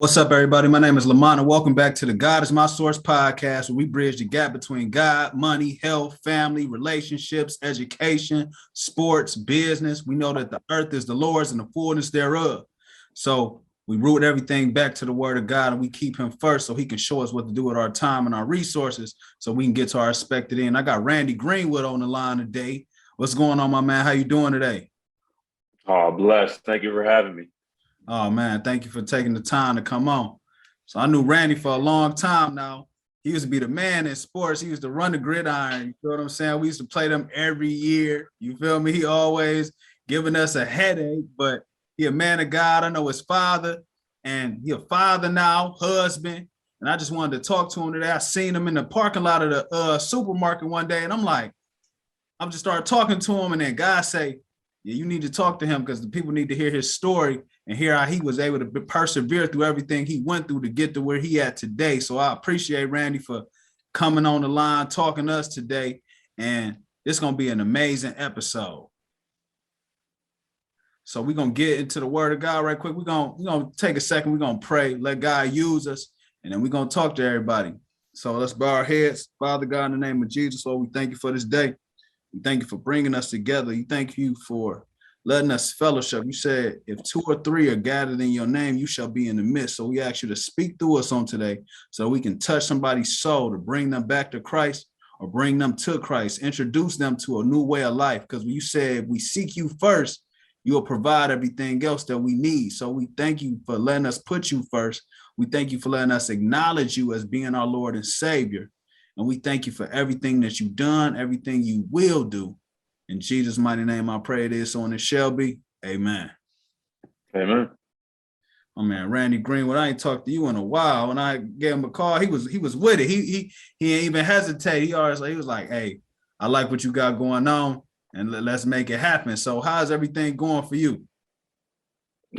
What's up, everybody? My name is Lamont, and welcome back to the God is My Source podcast, where we bridge the gap between God, money, health, family, relationships, education, sports, business. We know that the earth is the Lord's and the fullness thereof. So we root everything back to the word of God, and we keep him first so he can show us what to do with our time and our resources so we can get to our expected end. I got Randy Greenwood on the line today. What's going on, my man? How you doing today? Oh, blessed. Thank you for having me. Oh man, thank you for taking the time to come on. So I knew Randy for a long time now. He used to be the man in sports. He used to run the gridiron. You feel what I'm saying? We used to play them every year. You feel me? He always giving us a headache, but he a man of God. I know his father, and he a father now, husband. And I just wanted to talk to him today. I seen him in the parking lot of the supermarket one day, and I'm just started talking to him, and then God say, yeah, you need to talk to him because the people need to hear his story and hear how he was able to persevere through everything he went through to get to where he at today. So I appreciate Randy for coming on the line, talking to us today. And it's going to be an amazing episode. So we're going to get into the word of God right quick. We're going to take a second. We're going to pray, let God use us, and then we're going to talk to everybody. So let's bow our heads. Father God, in the name of Jesus, Lord, we thank you for this day. We thank you for bringing us together. You thank you for letting us fellowship. You said, if two or three are gathered in your name, you shall be in the midst. So we ask you to speak through us on today so we can touch somebody's soul to bring them back to Christ or bring them to Christ, introduce them to a new way of life. Because you said, if we seek you first, you will provide everything else that we need. So we thank you for letting us put you first. We thank you for letting us acknowledge you as being our Lord and Savior. And we thank you for everything that you've done, everything you will do. In Jesus' mighty name, I pray it is so, and it shall be. Amen. Amen. Oh man, Randy Greenwood, I ain't talked to you in a while. When I gave him a call, he was with it. He ain't even hesitate. He was like, hey, I like what you got going on, and let's make it happen. So how's everything going for you?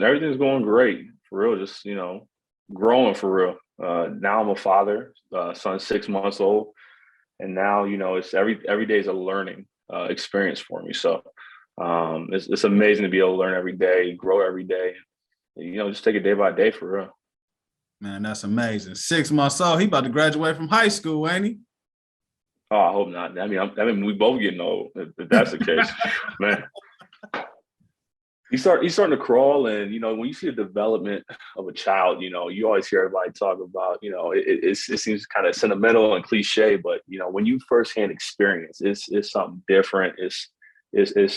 Everything's going great, for real. Just, growing for real. Now I'm a father, son's 6 months old. And now, it's every day is a learning experience for me. So it's amazing to be able to learn every day, grow every day. Just take it day by day for real. Man, that's amazing. 6 months old. He about to graduate from high school, ain't he? Oh, I hope not. I mean, we both getting old. If that's the case, man. He's starting to crawl, and when you see the development of a child, you always hear everybody talk about, it seems kind of sentimental and cliche, but when you firsthand experience, it's something different. There's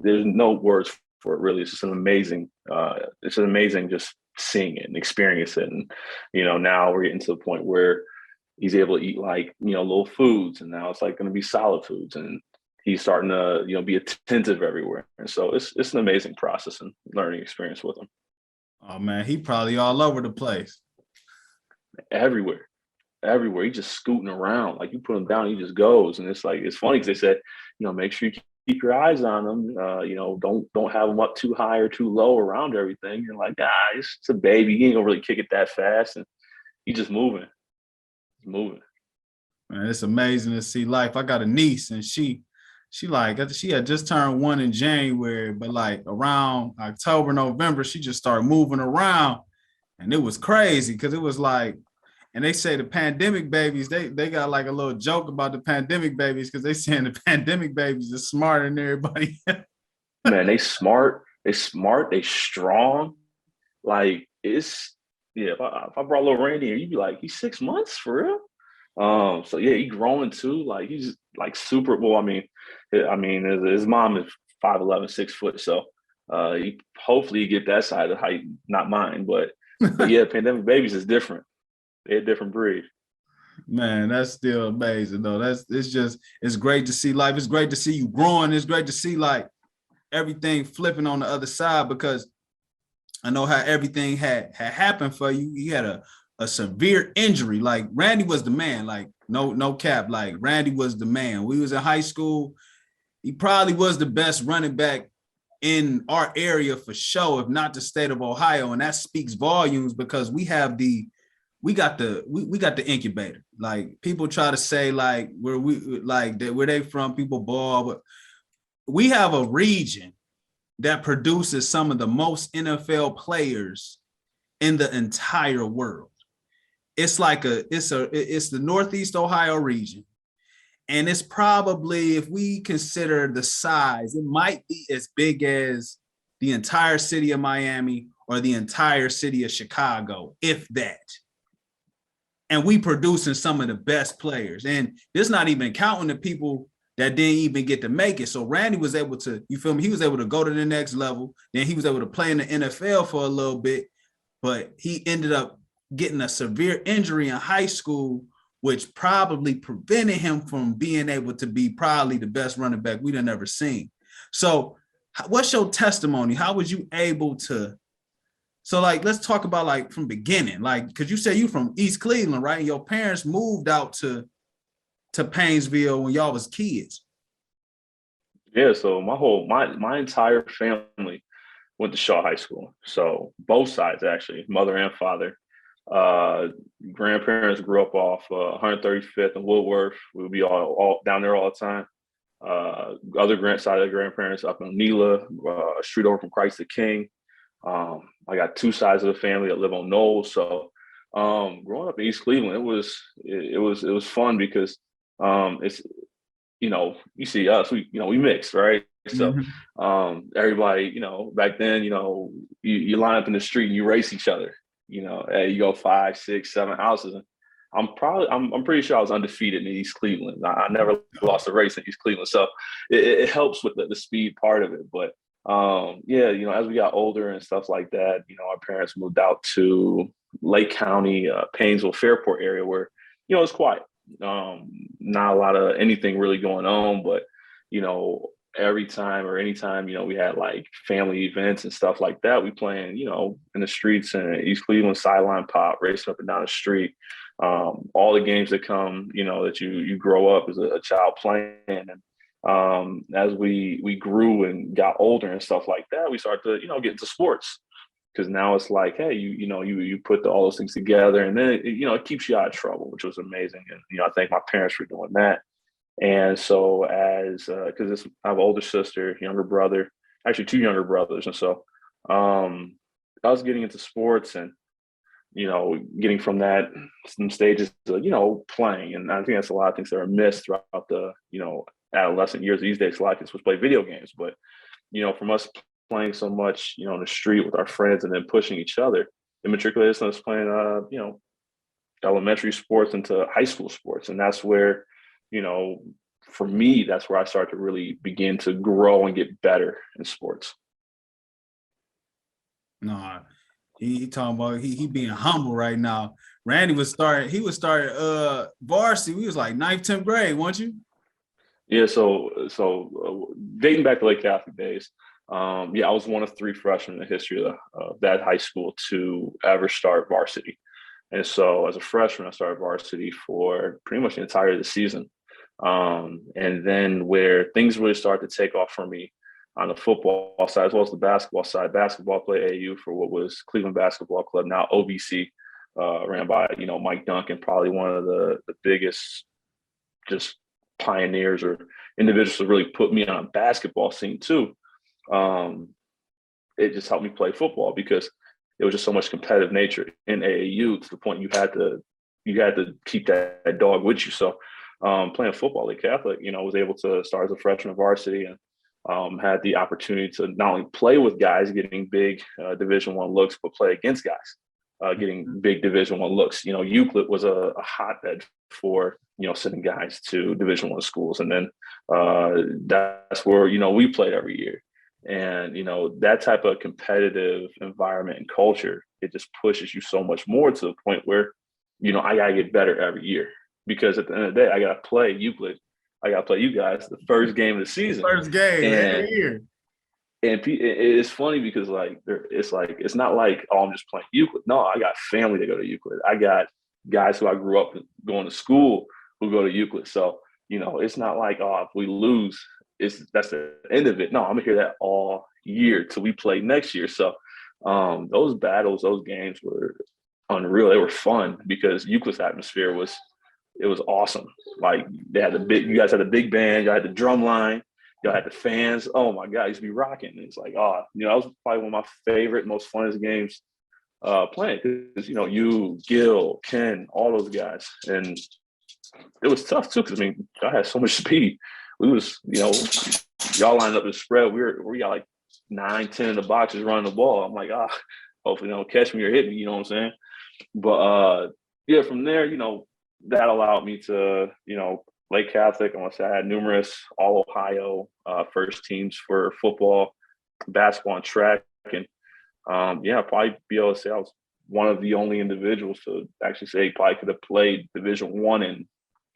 no words for it really. It's an amazing just seeing it and experience it, and now we're getting to the point where he's able to eat like little foods, and now it's like going to be solid foods, and he's starting to, be attentive everywhere. And so it's an amazing process and learning experience with him. Oh man, he probably all over the place. Everywhere. Everywhere. He's just scooting around. Like you put him down, he just goes. And it's like, it's funny because they said, make sure you keep your eyes on him. Don't have him up too high or too low around everything. You're like, it's a baby. He ain't gonna really kick it that fast. And he's just moving. He's moving. Man, it's amazing to see life. I got a niece, and she had just turned 1 in January, but like around October, November, she just started moving around, and it was crazy because it was like, and they say the pandemic babies, they got like a little joke about the pandemic babies because they saying the pandemic babies are smarter than everybody. Man, they smart, they strong. Like if I brought little Randy here, you'd be like, he's 6 months for real. So yeah, he growing too. Like he's like super. Well, his mom is 5'11", 6 foot. So hopefully you get that side of height, not mine. But yeah, pandemic babies is different. They're a different breed. Man, that's still amazing though. It's great to see life. It's great to see you growing. It's great to see like everything flipping on the other side, because I know how everything had happened for you. You had a severe injury. Like Randy was the man, like no cap. Like Randy was the man. We was in high school. He probably was the best running back in our area for sure, if not the state of Ohio. And that speaks volumes because we got the incubator. Like people try to say like where they from, people ball, but we have a region that produces some of the most NFL players in the entire world. It's like it's the Northeast Ohio region. And it's probably, if we consider the size, it might be as big as the entire city of Miami or the entire city of Chicago, if that. And we producing some of the best players. And this not even counting the people that didn't even get to make it. So Randy was able to, you feel me? He was able to go to the next level. Then he was able to play in the NFL for a little bit, but he ended up getting a severe injury in high school, which probably prevented him from being able to be probably the best running back we'd have ever seen. So what's your testimony? How was you able to? So like, let's talk about like from beginning, like, cause you say you from East Cleveland, right? And your parents moved out to Painesville when y'all was kids. Yeah, so my entire family went to Shaw High School. So both sides, actually, mother and father. Grandparents grew up off 135th and Woodworth. We would be all down there all the time. Other side of the grandparents up in Nela, a street over from Christ the King. I got two sides of the family that live on Knowles. So growing up in East Cleveland, it was fun because it's, you see us, we mix, right? So everybody, back then, you line up in the street and you race each other. Hey, you go 5, 6, 7 houses. And I'm pretty sure I was undefeated in East Cleveland. I never lost a race in East Cleveland. So it helps with the speed part of it. But as we got older and stuff like that, our parents moved out to Lake County, Painesville, Fairport area where, it's quiet. Not a lot of anything really going on, but, every time or anytime, we had like family events and stuff like that, we playing, in the streets in East Cleveland, sideline pop, racing up and down the street. All the games that come, that you grow up as a child playing. And as we grew and got older and stuff like that, we started to, get into sports. Because now it's like, hey, you put all those things together, and then it keeps you out of trouble, which was amazing. And I thank my parents for doing that. And so because I have an older sister, younger brother, actually 2 younger brothers, and so I was getting into sports and getting from some stages to playing, and I think that's a lot of things that are missed throughout the adolescent years. These days, a lot of kids play video games, but from us playing so much, on the street with our friends and then pushing each other, it matriculated us playing, elementary sports into high school sports. And that's where, for me, that's where I started to really begin to grow and get better in sports. No, he talking about he being humble right now. Randy was starting varsity. We was like 9th, 10th grade, weren't you? Yeah, so dating back to Lake Catholic days, I was one of 3 freshmen in the history of that high school to ever start varsity. And so as a freshman, I started varsity for pretty much the entirety of the season. And then where things really started to take off for me on the football side, as well as the basketball side, basketball play AAU for what was Cleveland Basketball Club, now OVC, ran by, Mike Duncan, probably one of the biggest just pioneers or individuals to really put me on a basketball scene too. It just helped me play football because it was just so much competitive nature in AAU to the point you had to keep that dog with you. So playing football at Catholic, was able to start as a freshman varsity and had the opportunity to not only play with guys getting big Division I looks, but play against guys getting big Division I looks. Euclid was a hotbed for sending guys to Division I schools, and then that's where we played every year. And that type of competitive environment and culture, it just pushes you so much more to the point where I gotta get better every year, because at the end of the day, I gotta play Euclid, I gotta play you guys the first game of the season, first game every year. And it's funny because it's not like, oh, I'm just playing Euclid. No, I got family that go to Euclid. I got guys who I grew up going to school who go to Euclid. So it's not like, oh, if we lose, that's the end of it. No, I'm gonna hear that all year till we play next year. So those battles, those games were unreal. They were fun because Euclid's atmosphere was awesome. Like you guys had a big band, you had the drum line, you had the fans. Oh my God, I used to be rocking. And it's like, that was probably one of my favorite, most funnest games playing because you, Gil, Ken, all those guys, and it was tough too because I mean I had so much speed. We was y'all lined up the spread. We got like 9, 10 in the boxes running the ball. I'm like hopefully they don't catch me or hit me. You know what I'm saying? But yeah, from there that allowed me to play Catholic. I want to say I had numerous all Ohio first teams for football, basketball, and track, and probably be able to say I was one of the only individuals to actually say he probably could have played Division I in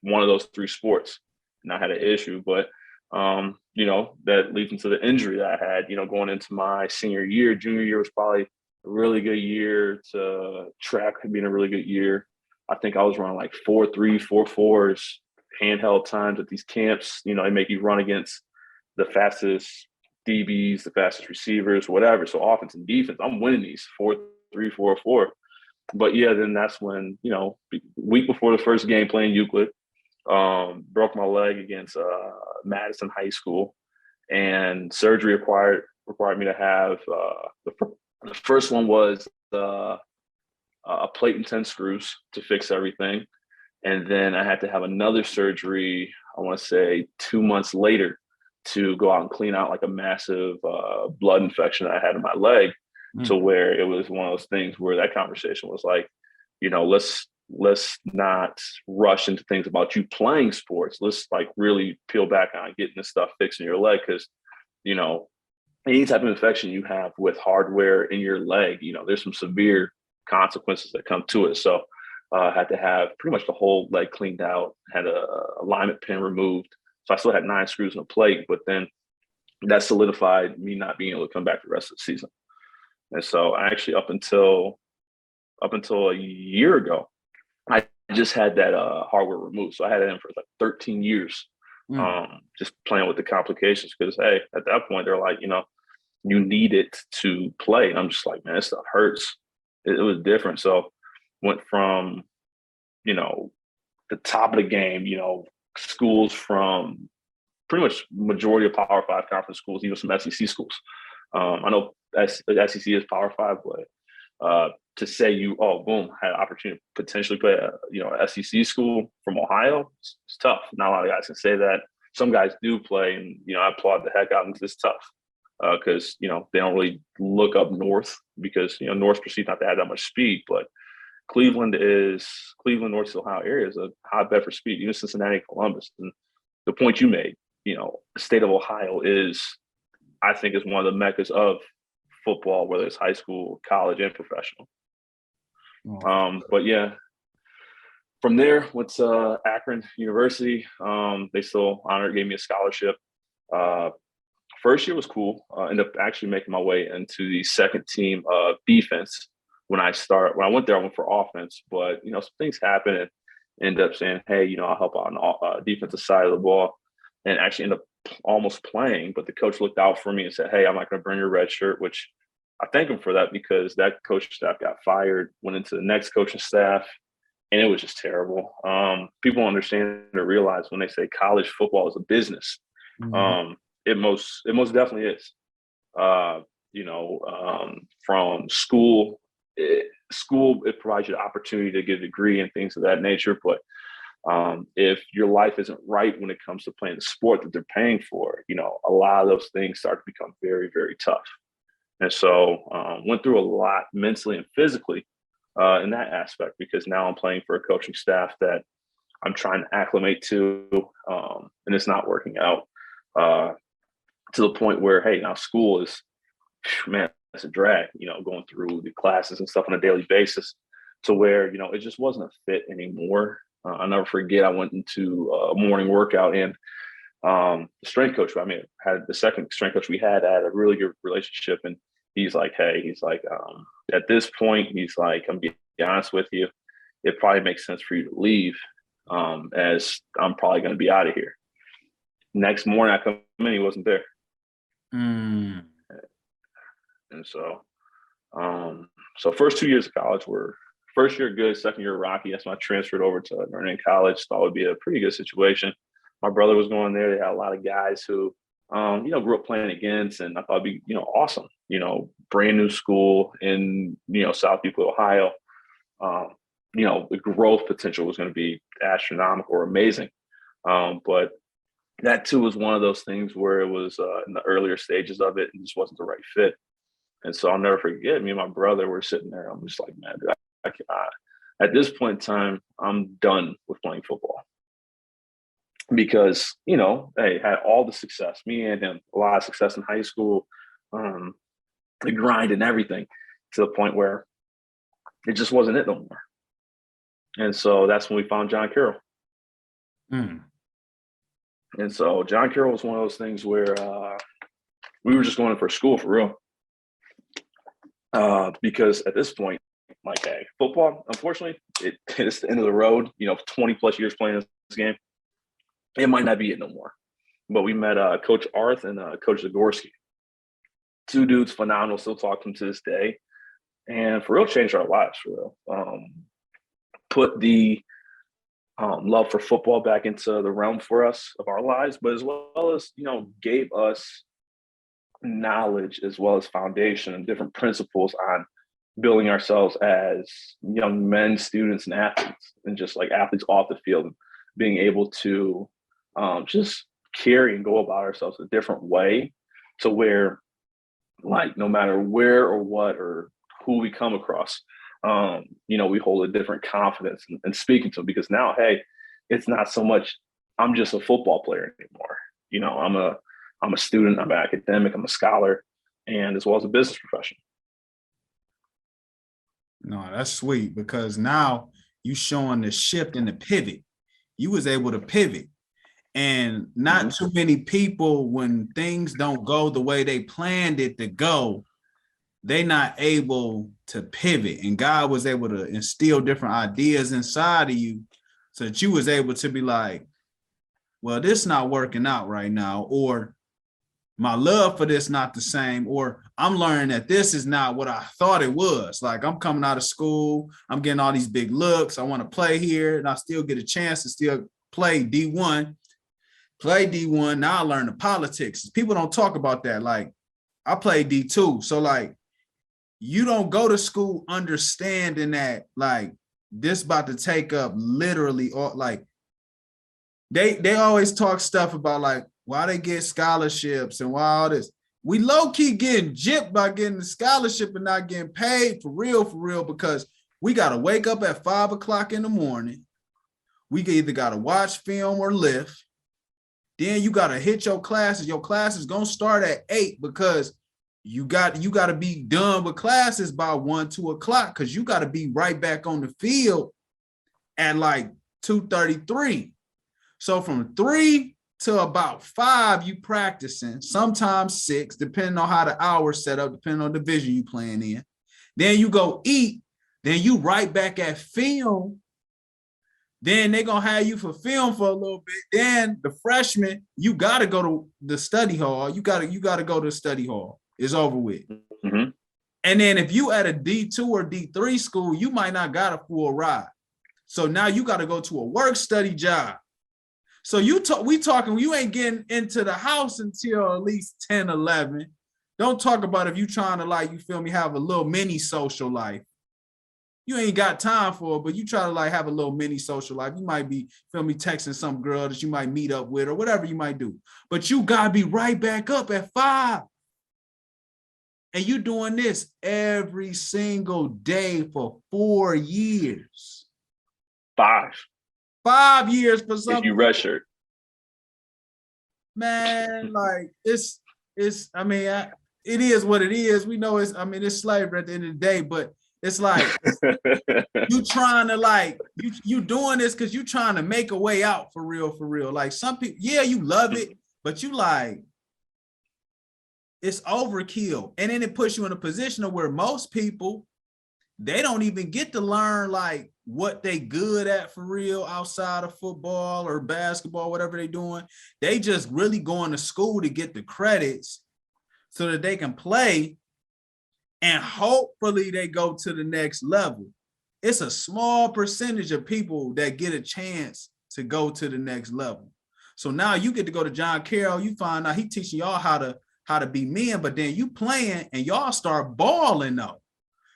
one of those 3 sports and I had an issue. But, that leads into the injury that I had, going into my senior year. Junior year was probably a really good year to track being a really good year. I think I was running like 4.3, 4.4s, handheld times at these camps. They make you run against the fastest DBs, the fastest receivers, whatever. So offense and defense, I'm winning these 4.3, 4.4. But yeah, then that's when, week before the first game playing Euclid, broke my leg against Madison High School, and surgery required me to have the first one was a plate and 10 screws to fix everything. And then I had to have another surgery, I want to say 2 months later, to go out and clean out like a massive blood infection that I had in my leg, to where it was one of those things where that conversation was like, let's not rush into things about you playing sports. Let's like really peel back on getting this stuff fixed in your leg. Cause any type of infection you have with hardware in your leg, there's some severe consequences that come to it. So I had to have pretty much the whole leg cleaned out, had a alignment pin removed. So I still had 9 screws in a plate, but then that solidified me not being able to come back the rest of the season. And so I actually, up until a year ago, I just had that hardware removed. So I had it in for like 13 years, just playing with the complications. Because, hey, at that point, they're like, you need it to play. And I'm just like, man, this stuff hurts. It was different. So went from, the top of the game, schools from pretty much majority of Power 5 conference schools, even some SEC schools. I know SEC is Power 5, but to say boom, had an opportunity to potentially play a SEC school from Ohio, it's tough. Not a lot of guys can say that. Some guys do play, and I applaud the heck out of them. It's tough because they don't really look up north because North's perceived not to have that much speed, but Cleveland, Northeast Ohio area is a hotbed for speed. Even Cincinnati, Columbus, and the point you made, the state of Ohio is, I think, is one of the meccas of football, whether it's high school, college, and professional. But yeah, from there, went to Akron University. They still gave me a scholarship. First year was cool. Ended up actually making my way into the second team of defense. When I went there, I went for offense, but some things happened and ended up saying, hey, I'll help out on the defensive side of the ball, and actually ended up almost playing. But the coach looked out for me and said, hey, I'm not going to burn your red shirt, which I thank him for that, because that coaching staff got fired, went into the next coaching staff, and it was just terrible. People understand or realize when they say college football is a business. It most definitely is. From school, it provides you the opportunity to get a degree and things of that nature. But if your life isn't right when it comes to playing the sport that they're paying for, a lot of those things start to become very, very tough. And so went through a lot mentally and physically in that aspect, because now I'm playing for a coaching staff that I'm trying to acclimate to, and it's not working out to the point where, hey, now school is, man, it's a drag, going through the classes and stuff on a daily basis, to where, it just wasn't a fit anymore. I'll never forget, I went into a morning workout, and the strength coach, had the second strength coach we had a really good relationship. And he's like, hey, at this point, he's like, I'm being honest with you, it probably makes sense for you to leave, as I'm probably going to be out of here. Next morning I come in, he wasn't there. And so, first 2 years of college were, first year good, second year rocky. That's when I transferred over to Vernon College. Thought it would be a pretty good situation. My brother was going there. They had a lot of guys who, grew up playing against, and I thought it'd be, awesome, brand new school in, South Euclid, Ohio. The growth potential was going to be astronomical or amazing. But that too was one of those things where it was in the earlier stages of it and just wasn't the right fit. And so I'll never forget, me and my brother were sitting there. I'm just like, man, dude, at this point in time, I'm done with playing football. Because, hey, had all the success, me and him, a lot of success in high school, the grind and everything, to the point where it just wasn't it no more. And so that's when we found John Carroll. Mm. And so John Carroll was one of those things where we were just going for school for real. Because at this point, like, hey, football, unfortunately, it's the end of the road. 20 plus years playing this game, it might not be it no more. But we met Coach Arth and Coach Zagorski. Two dudes, phenomenal. Still talk to them to this day, and for real, changed our lives. For real, put the love for football back into the realm for us of our lives, but as well as gave us knowledge as well as foundation and different principles on building ourselves as young men, students, and athletes, and just like athletes off the field, and being able to just carry and go about ourselves a different way, to where, like, no matter where or what or who we come across, we hold a different confidence in speaking to them, because now, hey, it's not so much I'm just a football player anymore. I'm a student, I'm an academic, I'm a scholar, and as well as a business professional. No, that's sweet, because now you showing the shift and the pivot. You was able to pivot, and not too many people, when things don't go the way they planned it to go, they not able to pivot. And God was able to instill different ideas inside of you, so that you was able to be like, well, this not working out right now, or my love for this not the same, or I'm learning that this is not what I thought it was. Like, I'm coming out of school, I'm getting all these big looks, I want to play here, and I still get a chance to still play D1. Now I learn the politics. People don't talk about that. Like, I played D2. So, like, you don't go to school understanding that, like, this about to take up literally all, like, they always talk stuff about, like, why they get scholarships and why all this. We low-key getting gypped by getting the scholarship and not getting paid for real, because we got to wake up at 5 o'clock in the morning. We either got to watch film or lift. Then you got to hit your classes. Your classes going to start at 8, because you got to be done with classes by 1, 2 o'clock, because you got to be right back on the field at like 2:33. So from 3 to about 5, you practicing, sometimes 6, depending on how the hours set up, depending on the division you playing in. Then you go eat. Then you right back at film. Then they're going to have you for film for a little bit. Then the freshman, you got to go to the study hall. You got to go to the study hall. It's over with. Mm-hmm. And then if you at a D2 or D3 school, you might not got a full ride. So now you got to go to a work study job. So we talking, you ain't getting into the house until at least 10, 11. Don't talk about if you trying to, like, you feel me, have a little mini social life. You ain't got time for it, but you try to, like, have a little mini social life. You might be, feel me, texting some girl that you might meet up with or whatever you might do. But you got to be right back up at 5. And you doing this every single day for 4 years. 5 years for something. If you redshirt. Man, like, it is what it is. We know it's slavery at the end of the day, but it's like, you trying to, like, you doing this because you trying to make a way out for real. Like, some people, yeah, you love it, but you like, it's overkill. And then it puts you in a position of where most people, they don't even get to learn, like, what they good at for real outside of football or basketball, whatever they doing. They just really going to school to get the credits so that they can play, and hopefully they go to the next level. It's a small percentage of people that get a chance to go to the next level. So now you get to go to John Carroll. You find out he teaching y'all how how to be men, but then you playing and y'all start balling though.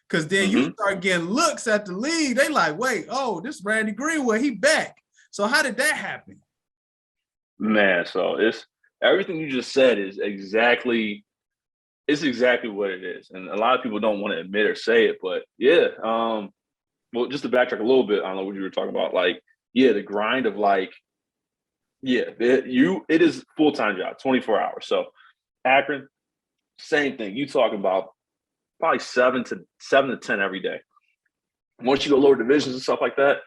Cause then you start getting looks at the league. They like, wait, oh, this Randy Greenwood, he back. So how did that happen? Man, so it's everything you just said is exactly what it is. And a lot of people don't want to admit or say it, but yeah. Well, just to backtrack a little bit, I don't know what you were talking about. Like, yeah, the grind of like, yeah, it is full-time job, 24 hours. So Akron, same thing. You talking about probably 7 to 10 every day. Once you go lower divisions and stuff like that,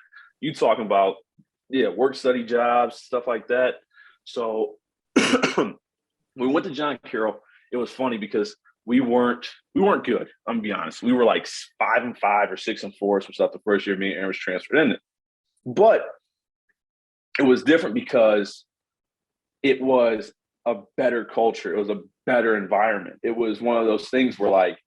you talking about, yeah, work study jobs, stuff like that. So when we went to John Carroll, it was funny because we weren't good. I'm gonna be honest. We were like 5-5 or 6-4 or some stuff the first year me and Aaron was transferred in it. But it was different because it was a better culture. It was a better environment. It was one of those things where like,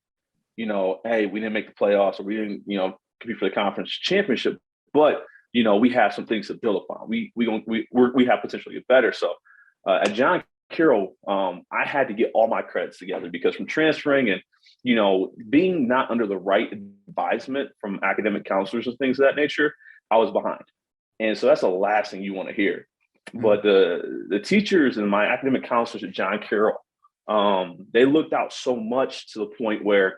you know, hey, we didn't make the playoffs or we didn't, you know, compete for the conference championship, but you know, we have some things to build upon. We have potential to get better. So at John Carroll, I had to get all my credits together because from transferring and, you know, being not under the right advisement from academic counselors and things of that nature, I was behind. And so that's the last thing you want to hear. But the teachers and my academic counselors at John Carroll, they looked out so much to the point where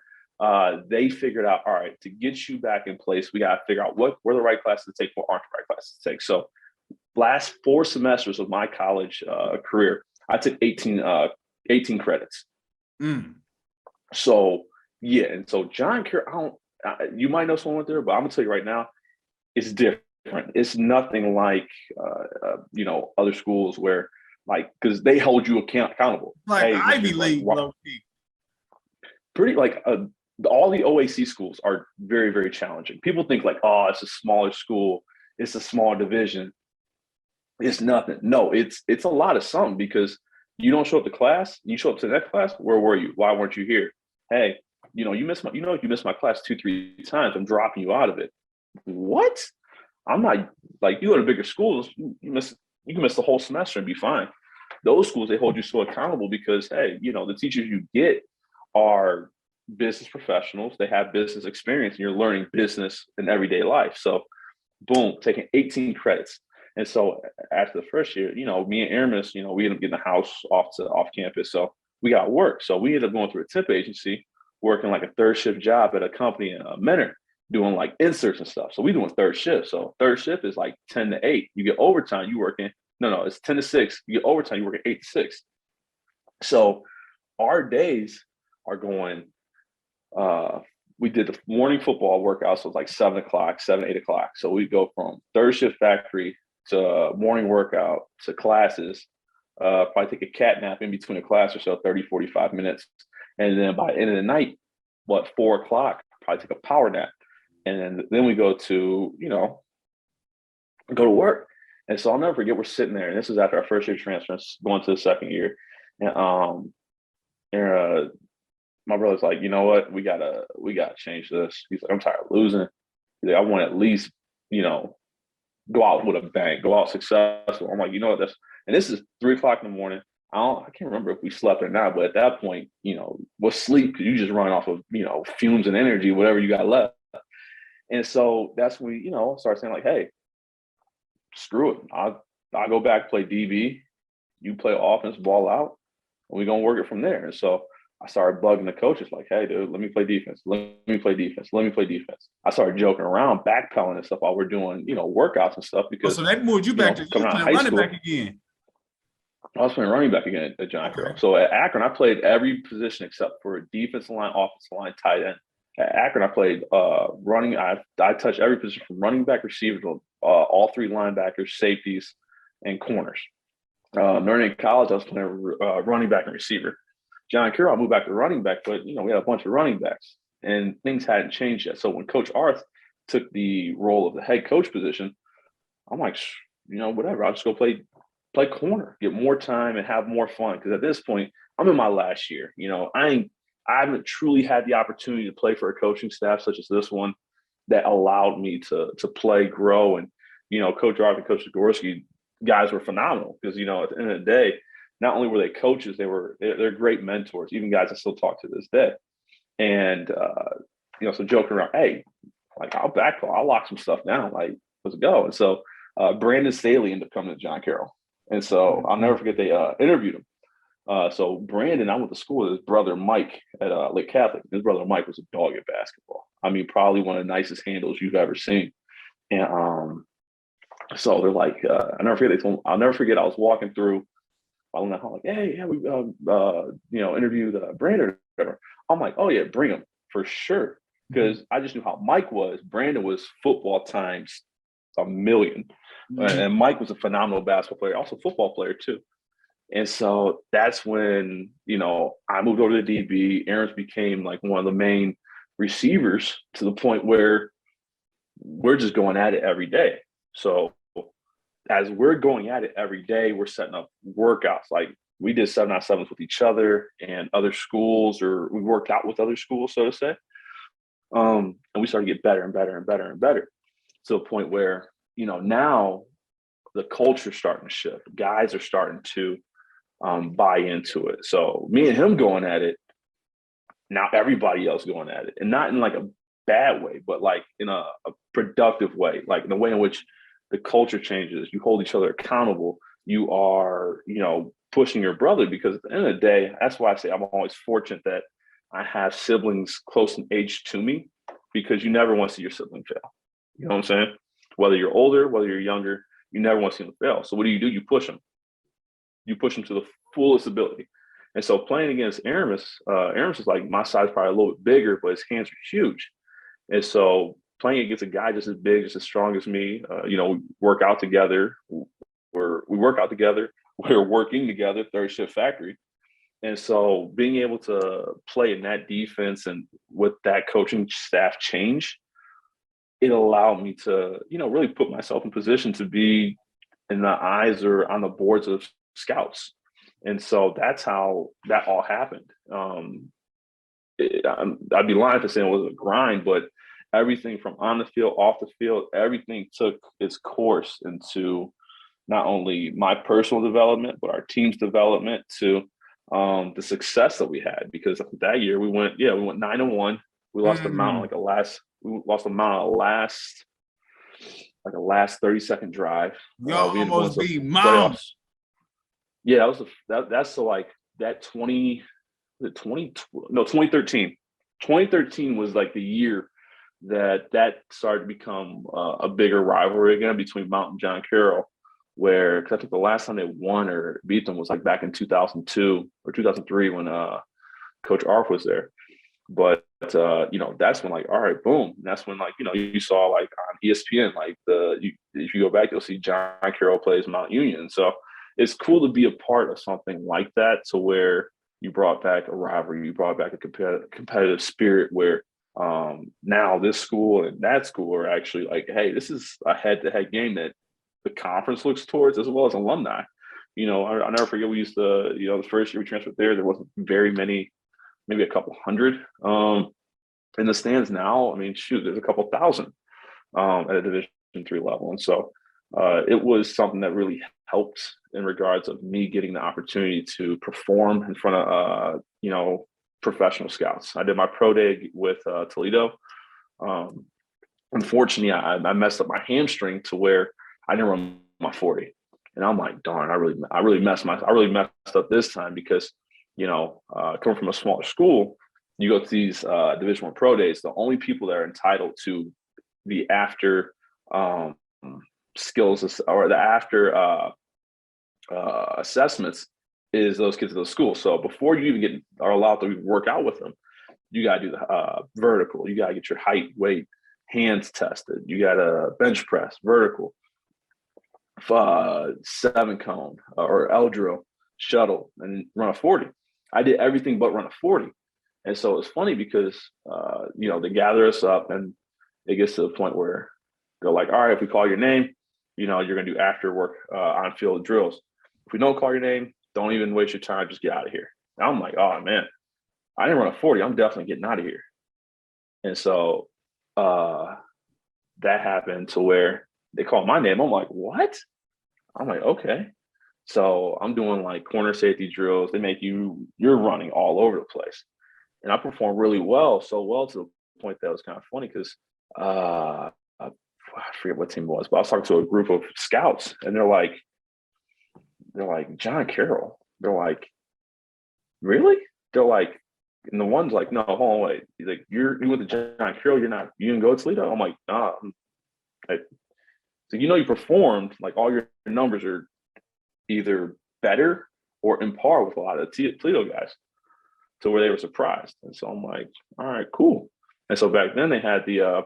they figured out, all right, to get you back in place, we got to figure out what were the right classes to take, what aren't the right classes to take. So last 4 semesters of my college career, I took 18 credits. So, yeah. And so John Carroll, you might know someone there, but I'm going to tell you right now, it's different. It's nothing like, you know, other schools where, like, because they hold you accountable. Like hey, Ivy League, like, pretty like all the OAC schools are very, very challenging. People think like, oh, it's a smaller school, it's a small division. It's nothing. No, it's a lot of something because you don't show up to class, you show up to the next class. Where were you? Why weren't you here? Hey, you know, you missed my class 2-3 times. I'm dropping you out of it. What? I'm not like you go to bigger schools, you can miss the whole semester and be fine. Those schools, they hold you so accountable because, hey, you know, the teachers you get are business professionals. They have business experience and you're learning business in everyday life. So boom, taking 18 credits. And so after the first year, you know, me and Aramis, you know, we ended up getting a house off campus. So we got work. So we ended up going through a temp agency, working like a third shift job at a company in Menor, doing like inserts and stuff. So we doing third shift. So third shift is like 10 to 8. You get overtime, you working. No, it's 10 to 6. You get overtime, you working 8 to 6. So our days are going, we did the morning football workouts, so it was like 7 o'clock, 7, 8 o'clock. So we go from third shift factory to morning workout to classes, probably take a cat nap in between a class or so, 30, 45 minutes. And then by the end of the night, 4 o'clock, probably take a power nap. And then we go to, you know, go to work. And so I'll never forget, we're sitting there, and this is after our first year transfer, going to the second year. And my brother's like, you know what, we gotta change this. He's like, I'm tired of losing. He's like, I want to at least, you know, go out with a bang, go out successful. I'm like, you know what, and this is 3 o'clock in the morning. I can't remember if we slept or not, but at that point, you know, with sleep, you just run off of, you know, fumes and energy, whatever you got left. And so that's when we, you know, start saying like, hey, screw it. I'll go back, play DB, you play offense, ball out, and we're gonna work it from there. And so I started bugging the coaches like, hey, dude, let me play defense. Let me play defense. Let me play defense. I started joking around, backpedaling and stuff while we're doing, you know, workouts and stuff because so they moved you back to coming out of high running school, back again. I was playing running back again at John Carroll. So at Akron, I played every position except for defensive line, offensive line, tight end. At Akron, I played running. I touched every position from running back, receiver, to all 3 linebackers, safeties, and corners. Learning in college, I was playing running back and receiver. John Carroll, I moved back to running back, but, you know, we had a bunch of running backs, and things hadn't changed yet. So when Coach Arth took the role of the head coach position, I'm like, you know, whatever. I'll just go play corner, get more time and have more fun. Because at this point, I'm in my last year. You know, I haven't truly had the opportunity to play for a coaching staff such as this one that allowed me to play, grow. And, you know, Coach Arth and Coach Zagorski, guys were phenomenal because, you know, at the end of the day, not only were they coaches, they're great mentors, even guys I still talk to this day. And so joking around, hey, like I'll lock some stuff down, like let's go. And so Brandon Staley ended up coming to John Carroll, and so I'll never forget they interviewed him. So Brandon, I went to school with his brother Mike at Lake Catholic. His brother Mike was a dog at basketball. I mean, probably one of the nicest handles you've ever seen. And so they're like, I'll never forget. I was walking through. I'm like, hey, yeah, we interviewed Brandon or whatever. I'm like, oh yeah, bring him for sure, because I just knew how Mike was. Brandon was football times a million, and Mike was a phenomenal basketball player, also football player too. And so that's when, I moved over to the DB. Aaron's became like one of the main receivers, to the point where we're just going at it every day. So as we're going at it every day, we're setting up workouts. Like we did 7-on-7s with each other and other schools, or we worked out with other schools, so to say. And we started to get better and better and better and better, to the point where, now the culture's starting to shift. Guys are starting to buy into it. So me and him going at it, now everybody else going at it, and not in like a bad way, but like in a productive way, like in the way in which the culture changes. You hold each other accountable. You are, pushing your brother, because at the end of the day, that's why I say I'm always fortunate that I have siblings close in age to me, because you never want to see your sibling fail. You know what I'm saying? Whether you're older, whether you're younger, you never want to see them fail. So what do? You push them. You push them to the fullest ability. And so playing against Aramis is like my size, probably a little bit bigger, but his hands are huge. And so playing against a guy just as big, just as strong as me, we work out together. We work out together. We're working together, third shift factory. And so being able to play in that defense and with that coaching staff change, it allowed me to, really put myself in position to be in the eyes or on the boards of scouts. And so that's how that all happened. I'd be lying for saying it was a grind, but everything from on the field, off the field, everything took its course into not only my personal development, but our team's development, to the success that we had. Because that year we went 9-1. We lost the Mount like a last 30-second drive. Y'all we almost beat Mount. Yeah, that's so like that 2013. 2013 was like the year that started to become a bigger rivalry again between Mount and John Carroll, where, because I think the last time they won or beat them was like back in 2002 or 2003 when Coach Arf was there. But that's when, like, all right, boom. And that's when, like, you saw like on ESPN, like if you go back, you'll see John Carroll plays Mount Union. So it's cool to be a part of something like that, to where you brought back a rivalry, you brought back a competitive spirit, where now this school and that school are actually like, hey, this is a head-to-head game that the conference looks towards, as well as alumni. I'll never forget, we used to, the first year we transferred there wasn't very many, maybe a couple hundred in the stands. Now, I mean, shoot, there's a couple thousand at a Division III level. And so it was something that really helped in regards of me getting the opportunity to perform in front of, professional scouts. I did my pro day with Toledo. Unfortunately, I messed up my hamstring to where I didn't run my 40. And I'm like, darn, I really messed up this time, because, coming from a smaller school, you go to these Division I pro days, the only people that are entitled to the after skills or the after assessments is those kids at those schools. So before you even are allowed to work out with them, you got to do the vertical. You got to get your height, weight, hands tested. You got to bench press, vertical, 7 cone or L drill, shuttle, and run a 40. I did everything but run a 40. And so it's funny because, they gather us up, and it gets to the point where they're like, all right, if we call your name, you're going to do after work on field drills. If we don't call your name, don't even waste your time. Just get out of here. And I'm like, oh man, I didn't run a 40. I'm definitely getting out of here. And so that happened to where they called my name. I'm like, what? I'm like, okay. So I'm doing like corner safety drills. They make you're running all over the place. And I performed really well, so well to the point that was kind of funny because I forget what team it was, but I was talking to a group of scouts and they're like, John Carroll. They're like, really? They're like, and the one's like, no, hold on, wait. He's like, you went to John Carroll, you didn't go to Toledo? I'm like, nah. So you performed, like all your numbers are either better or in par with a lot of Toledo guys, to where they were surprised. And so I'm like, all right, cool. And so back then they had the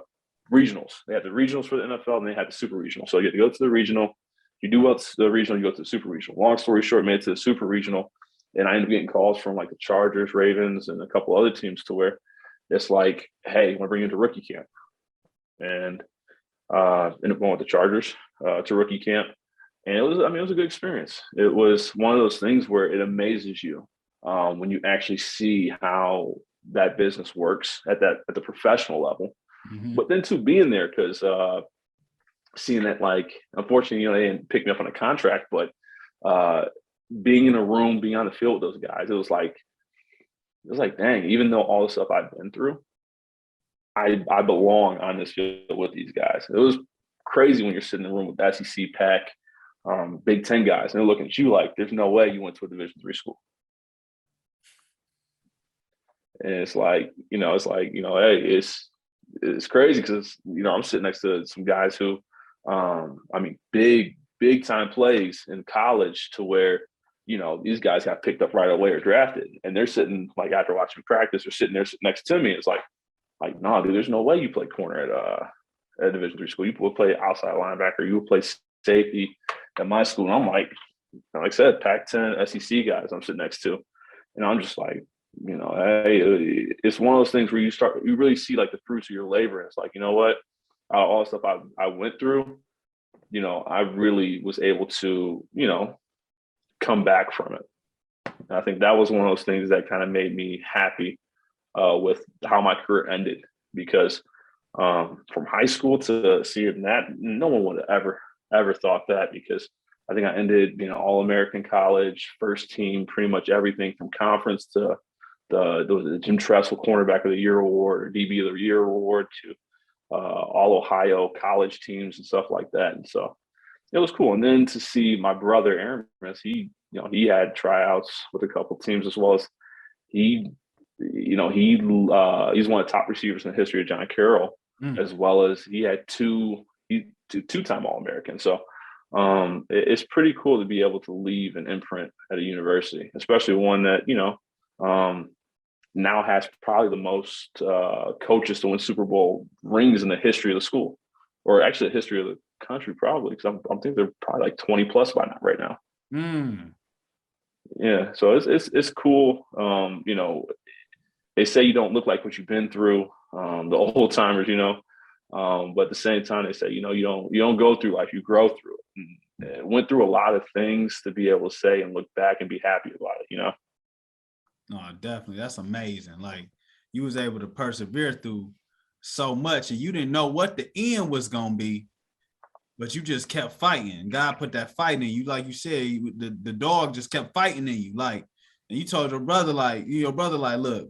regionals. They had the regionals for the NFL and they had the super regional. So you had to go to the regional. You do well to the regional, you go to the super regional. Long story short, made it to the super regional. And I ended up getting calls from like the Chargers, Ravens, and a couple other teams to where it's like, hey, I want to bring you into rookie camp. And ended up going with the Chargers to rookie camp. And it was a good experience. It was one of those things where it amazes you when you actually see how that business works at the professional level. Mm-hmm. But then too, being there, because seeing that, like, unfortunately, they didn't pick me up on a contract, but being in a room, being on the field with those guys, it was like, dang, even though all the stuff I've been through, I belong on this field with these guys. It was crazy when you're sitting in the room with SEC, Pac, Big Ten guys, and they're looking at you like, there's no way you went to a Division III school. And it's like, hey, it's crazy because, I'm sitting next to some guys who, big time plays in college to where, these guys got picked up right away or drafted. And they're sitting, like, after watching practice, or sitting there next to me. It's like, no, dude, there's no way you play corner at a Division III school. You will play outside linebacker. You will play safety at my school. And I'm like I said, Pac-10, SEC guys I'm sitting next to. And I'm just like, hey, it's one of those things where you really see like the fruits of your labor. And it's like, you know what? All the stuff I went through, I really was able to, come back from it. And I think that was one of those things that kind of made me happy with how my career ended, because from high school to seeing that, no one would have ever thought that, because I think I ended, All-American college, first team, pretty much everything from conference to the Jim Tressel Cornerback of the Year award or DB of the Year award to all Ohio college teams and stuff like that. And so it was cool. And then to see my brother Aaron, he had tryouts with a couple teams, as well as he's one of the top receivers in the history of John Carroll, as well as he had two-time All-American. So it's pretty cool to be able to leave an imprint at a university, especially one that, now has probably the most coaches to win Super Bowl rings in the history of the school, or actually the history of the country, probably, because I think they're probably like 20 plus by now, right now. Yeah, so it's cool. They say you don't look like what you've been through, the old timers, but at the same time, they say, you don't go through life, you grow through it. And went through a lot of things to be able to say and look back and be happy about it, No, definitely. That's amazing. Like, you was able to persevere through so much, and you didn't know what the end was going to be, but you just kept fighting. God put that fight in you. Like you said, the dog just kept fighting in you. Like, and you told your brother, like, look,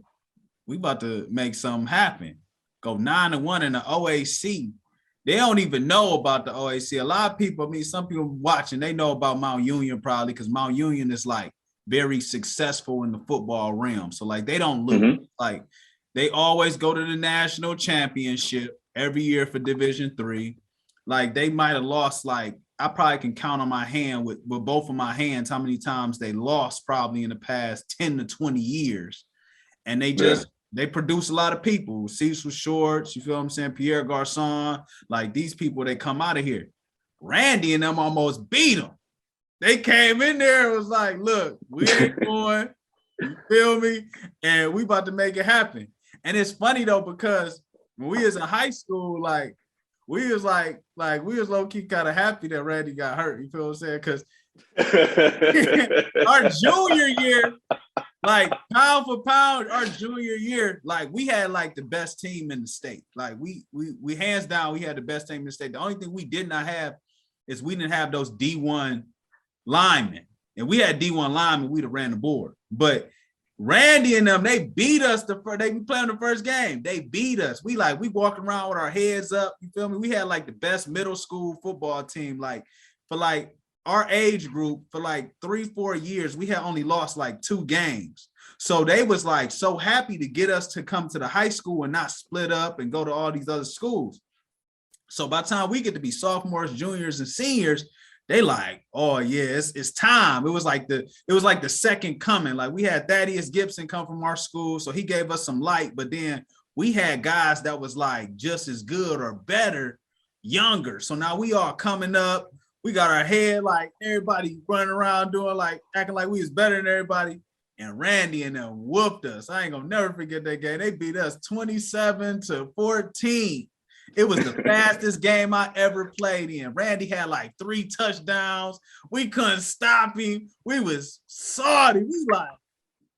we about to make something happen. Go 9-1 in the OAC. They don't even know about the OAC. A lot of people, some people watching, they know about Mount Union probably, because Mount Union is like very successful in the football realm. So like they don't lose. Mm-hmm. Like they always go to the national championship every year for Division III. Like they might have lost, like I probably can count on my hand with both of my hands how many times they lost probably in the past 10 to 20 years. And they just they produce a lot of people. Cecil Shorts, you feel what I'm saying? Pierre Garçon, like these people, they come out of here. Randy and them almost beat them. They came in there, it was like, look, we ain't going, you feel me? And we about to make it happen. And it's funny though, because when we was in high school, like we was low-key kind of happy that Randy got hurt. You feel what I'm saying? Because our junior year, like pound for pound, our junior year, like we had like the best team in the state. Like we hands down, we had the best team in the state. The only thing we did not have is we didn't have those D1 linemen. and we had D1 linemen, we'd have ran the board. But Randy and them, they beat us they be playing the first game. They beat us. We walking around with our heads up. You feel me? We had like the best middle school football team. Like for like our age group for like 3-4 years, we had only lost like 2 games. So they was like so happy to get us to come to the high school and not split up and go to all these other schools. So by the time we get to be sophomores, juniors, and seniors, they like, oh yeah, it's time. It was like the second coming. Like we had Thaddeus Gibson come from our school, so he gave us some light. But then we had guys that was like just as good or better, younger. So now we all coming up. We got our head like everybody running around doing like acting like we was better than everybody. And Randy and them whooped us. I ain't gonna never forget that game. They beat us 27-14. It was the fastest game I ever played in. Randy had like 3 touchdowns. We couldn't stop him. We was salty. We like,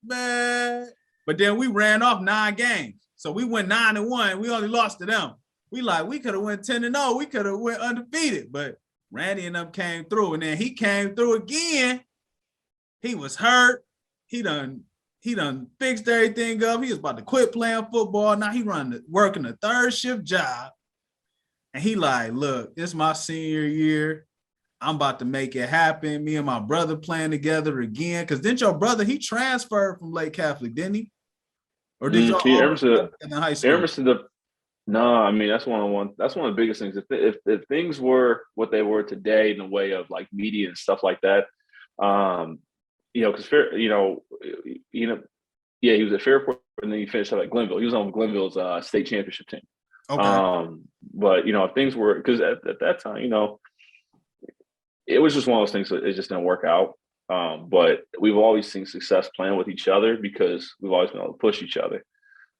man. But then we ran off 9 games. So we went 9-1. We only lost to them. We could have went 10-0. We could have went undefeated. But Randy and them came through. And then he came through again. He was hurt. He done fixed everything up. He was about to quit playing football. Now he working a 3rd shift job. And he like, look, it's my senior year. I'm about to make it happen. Me and my brother playing together again. Because didn't your brother, he transferred from Lake Catholic, didn't he? Or did y'all all in high school? No, I mean, that's one of the biggest things. If things were what they were today in the way of like media and stuff like that, because he was at Fairport and then he finished up at Glenville. He was on Glenville's state championship team. Okay. But if things were, because at that time, it was just one of those things that it just didn't work out. But we've always seen success playing with each other because we've always been able to push each other.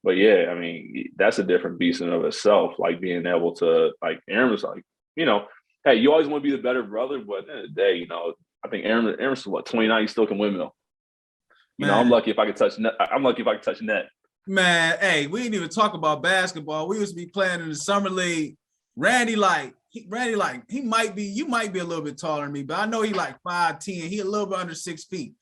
But yeah, I mean, that's a different beast in and of itself. Like being able to, like Aaron was like, hey, you always want to be the better brother, but at the end of the day, I think Aaron's what, 29, he still can windmill. I'm lucky if I could touch net. I'm lucky if I could touch net. Man, hey, we didn't even talk about basketball. We used to be playing in the summer league. Randy, you might be a little bit taller than me, but I know he like 5'10". He a little bit under 6 feet.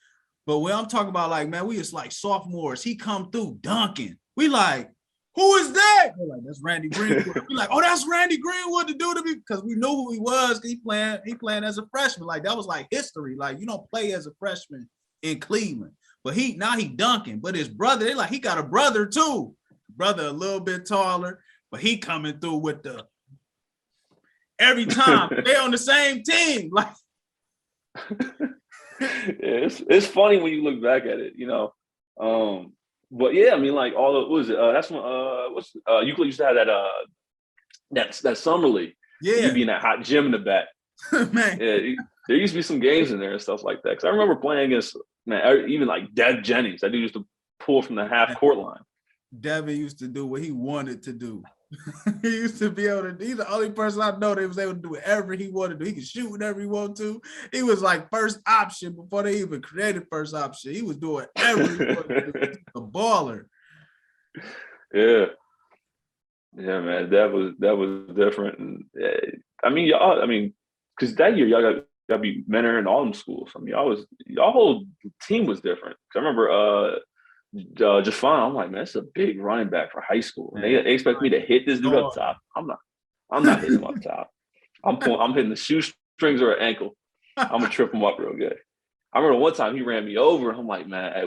But when I'm talking about like, man, we was like sophomores. He come through dunking. We like, who is that? We're like, that's Randy Greenwood. We like, oh, that's Randy Greenwood to do to me, because we knew who he was. He playing as a freshman. Like that was like history. Like you don't play as a freshman in Cleveland. But now he dunking. But his brother, they like, he got a brother too. Brother a little bit taller, but he coming through with the every time they on the same team. Like it's funny when you look back at it, But yeah, I mean, like all the what was it? That's when Euclid used to have that summer league. Yeah, you'd be in that hot gym in the back. Man, yeah, there used to be some games in there and stuff like that. Because I remember playing against even like Dev Jennings. That dude used to pull from the half court line. Devin used to do what he wanted to do. He used to be able to. He's the only person I know that was able to do whatever he wanted to do. He could shoot whatever he wanted to. He was like first option before they even created first option. He was doing everything he wanted to do. A baller. Yeah, man, that was different. And because that year y'all got to be mentoring all them schools. I mean, y'all whole team was different. I remember Jafon, I'm like, man, it's a big running back for high school. And they expect me to hit this dude up top. I'm not hitting him up top. I'm hitting the shoestrings or an ankle. I'm gonna trip him up real good. I remember one time he ran me over, and I'm like, man, hey,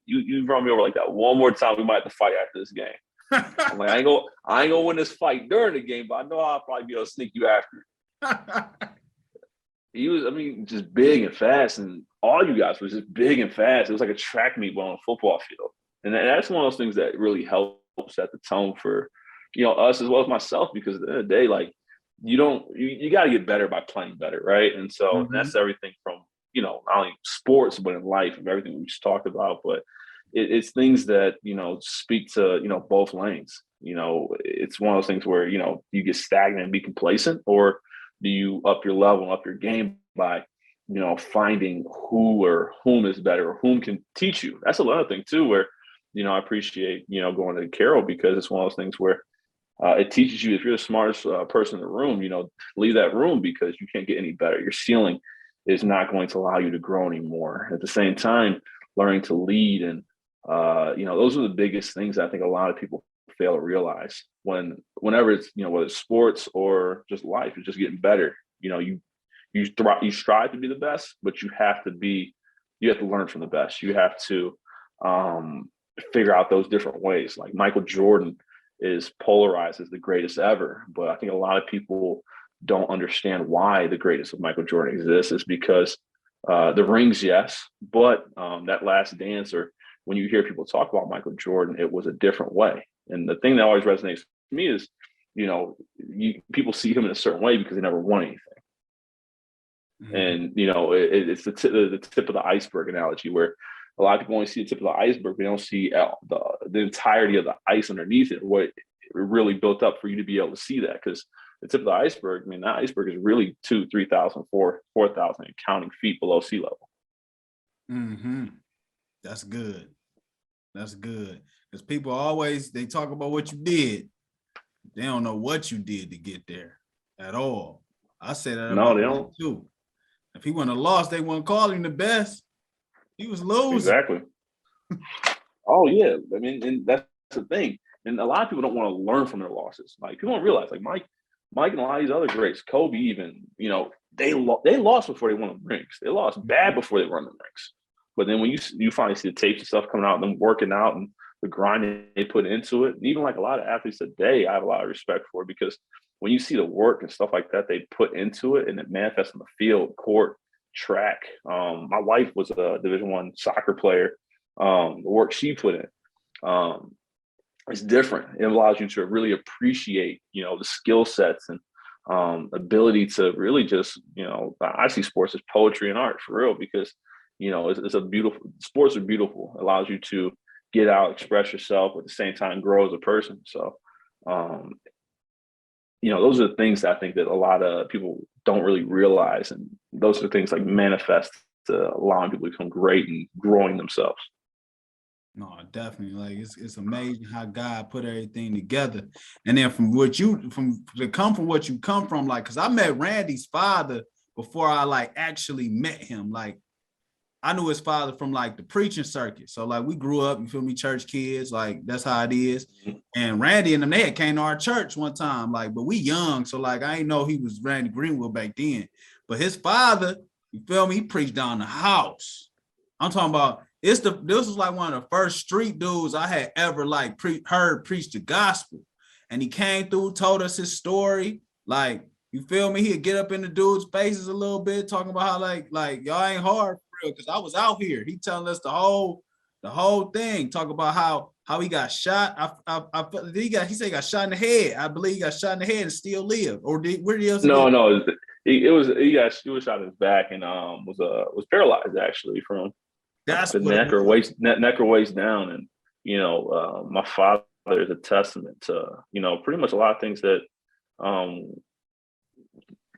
you run me over like that one more time, we might have to fight after this game. I'm like, I ain't gonna win this fight during the game, but I know I'll probably be able to sneak you after. He was, just big and fast, and all you guys was just big and fast. It was like a track meet on a football field. And that's one of those things that really helps set the tone for, us as well as myself, because at the end of the day, like, you got to get better by playing better, right? And so that's everything from, not only sports, but in life and everything we just talked about. But it's things that, speak to, both lanes. It's one of those things where, you get stagnant and be complacent, or do you up your level and up your game by, finding who or whom is better or whom can teach you? That's another thing too, where, I appreciate, going to Carroll, because it's one of those things where it teaches you, if you're the smartest person in the room, leave that room, because you can't get any better. Your ceiling is not going to allow you to grow anymore. At the same time, learning to lead and those are the biggest things I think a lot of people fail to realize whenever it's, whether it's sports or just life, it's just getting better. You strive to be the best, but you have to learn from the best. You have to figure out those different ways. Like Michael Jordan is polarized as the greatest ever, but I think a lot of people don't understand why the greatest of Michael Jordan exists. Is because the rings, yes, but that last dance, or when you hear people talk about Michael Jordan, it was a different way. And the thing that always resonates with me is, people see him in a certain way because he never won anything. Mm-hmm. And, it's the tip of the iceberg analogy, where a lot of people only see the tip of the iceberg. They don't see the entirety of the ice underneath it, what it really built up for you to be able to see that. Because the tip of the iceberg, that iceberg is really 2,000, 3,000, 4,000 and counting feet below sea level. Mm-hmm. That's good. That's good. Because people always, they talk about what you did. They don't know what you did to get there at all. I say that about they don't. Too. If he wouldn't have lost, they wouldn't call him the best. He was losing. Exactly. Oh, yeah. And that's the thing. And a lot of people don't want to learn from their losses. Like, people don't realize, like Mike and a lot of these other greats, Kobe even, they lost before they won the rings. They lost bad before they won the rings. But then when you finally see the tapes and stuff coming out, them working out and the grind they put into it, and even like a lot of athletes today, I have a lot of respect for, because when you see the work and stuff like that they put into it, and it manifests on the field, court, track. My wife was a Division I soccer player. The work she put in, it's different. It allows you to really appreciate, the skill sets and ability to really just, I see sports as poetry and art, for real, because it's a beautiful, sports are beautiful. It allows you to get out, express yourself, at the same time grow as a person. So, those are the things that I think that a lot of people don't really realize. And those are things like manifest to allowing people to become great and growing themselves. No, definitely. Like it's amazing how God put everything together. And then from what you come from, like, because I met Randy's father before I like actually met him. Like, I knew his father from like the preaching circuit. So like we grew up, you feel me, church kids, like that's how it is. And Randy and them, they had came to our church one time, like, but we young. So like, I didn't know he was Randy Greenwood back then, but his father, you feel me, he preached down the house. I'm talking about, this was like one of the first street dudes I had ever like heard preach the gospel. And he came through, told us his story. Like, you feel me? He'd get up in the dude's faces a little bit, talking about how like y'all ain't hard for real, because I was out here. He telling us the whole thing. Talk about how he got shot. He said he got shot in the head. I believe he got shot in the head and still lived. Or where did he? No, he was shot in his back and was paralyzed actually from the neck or waist down. And my father is a testament to pretty much a lot of things that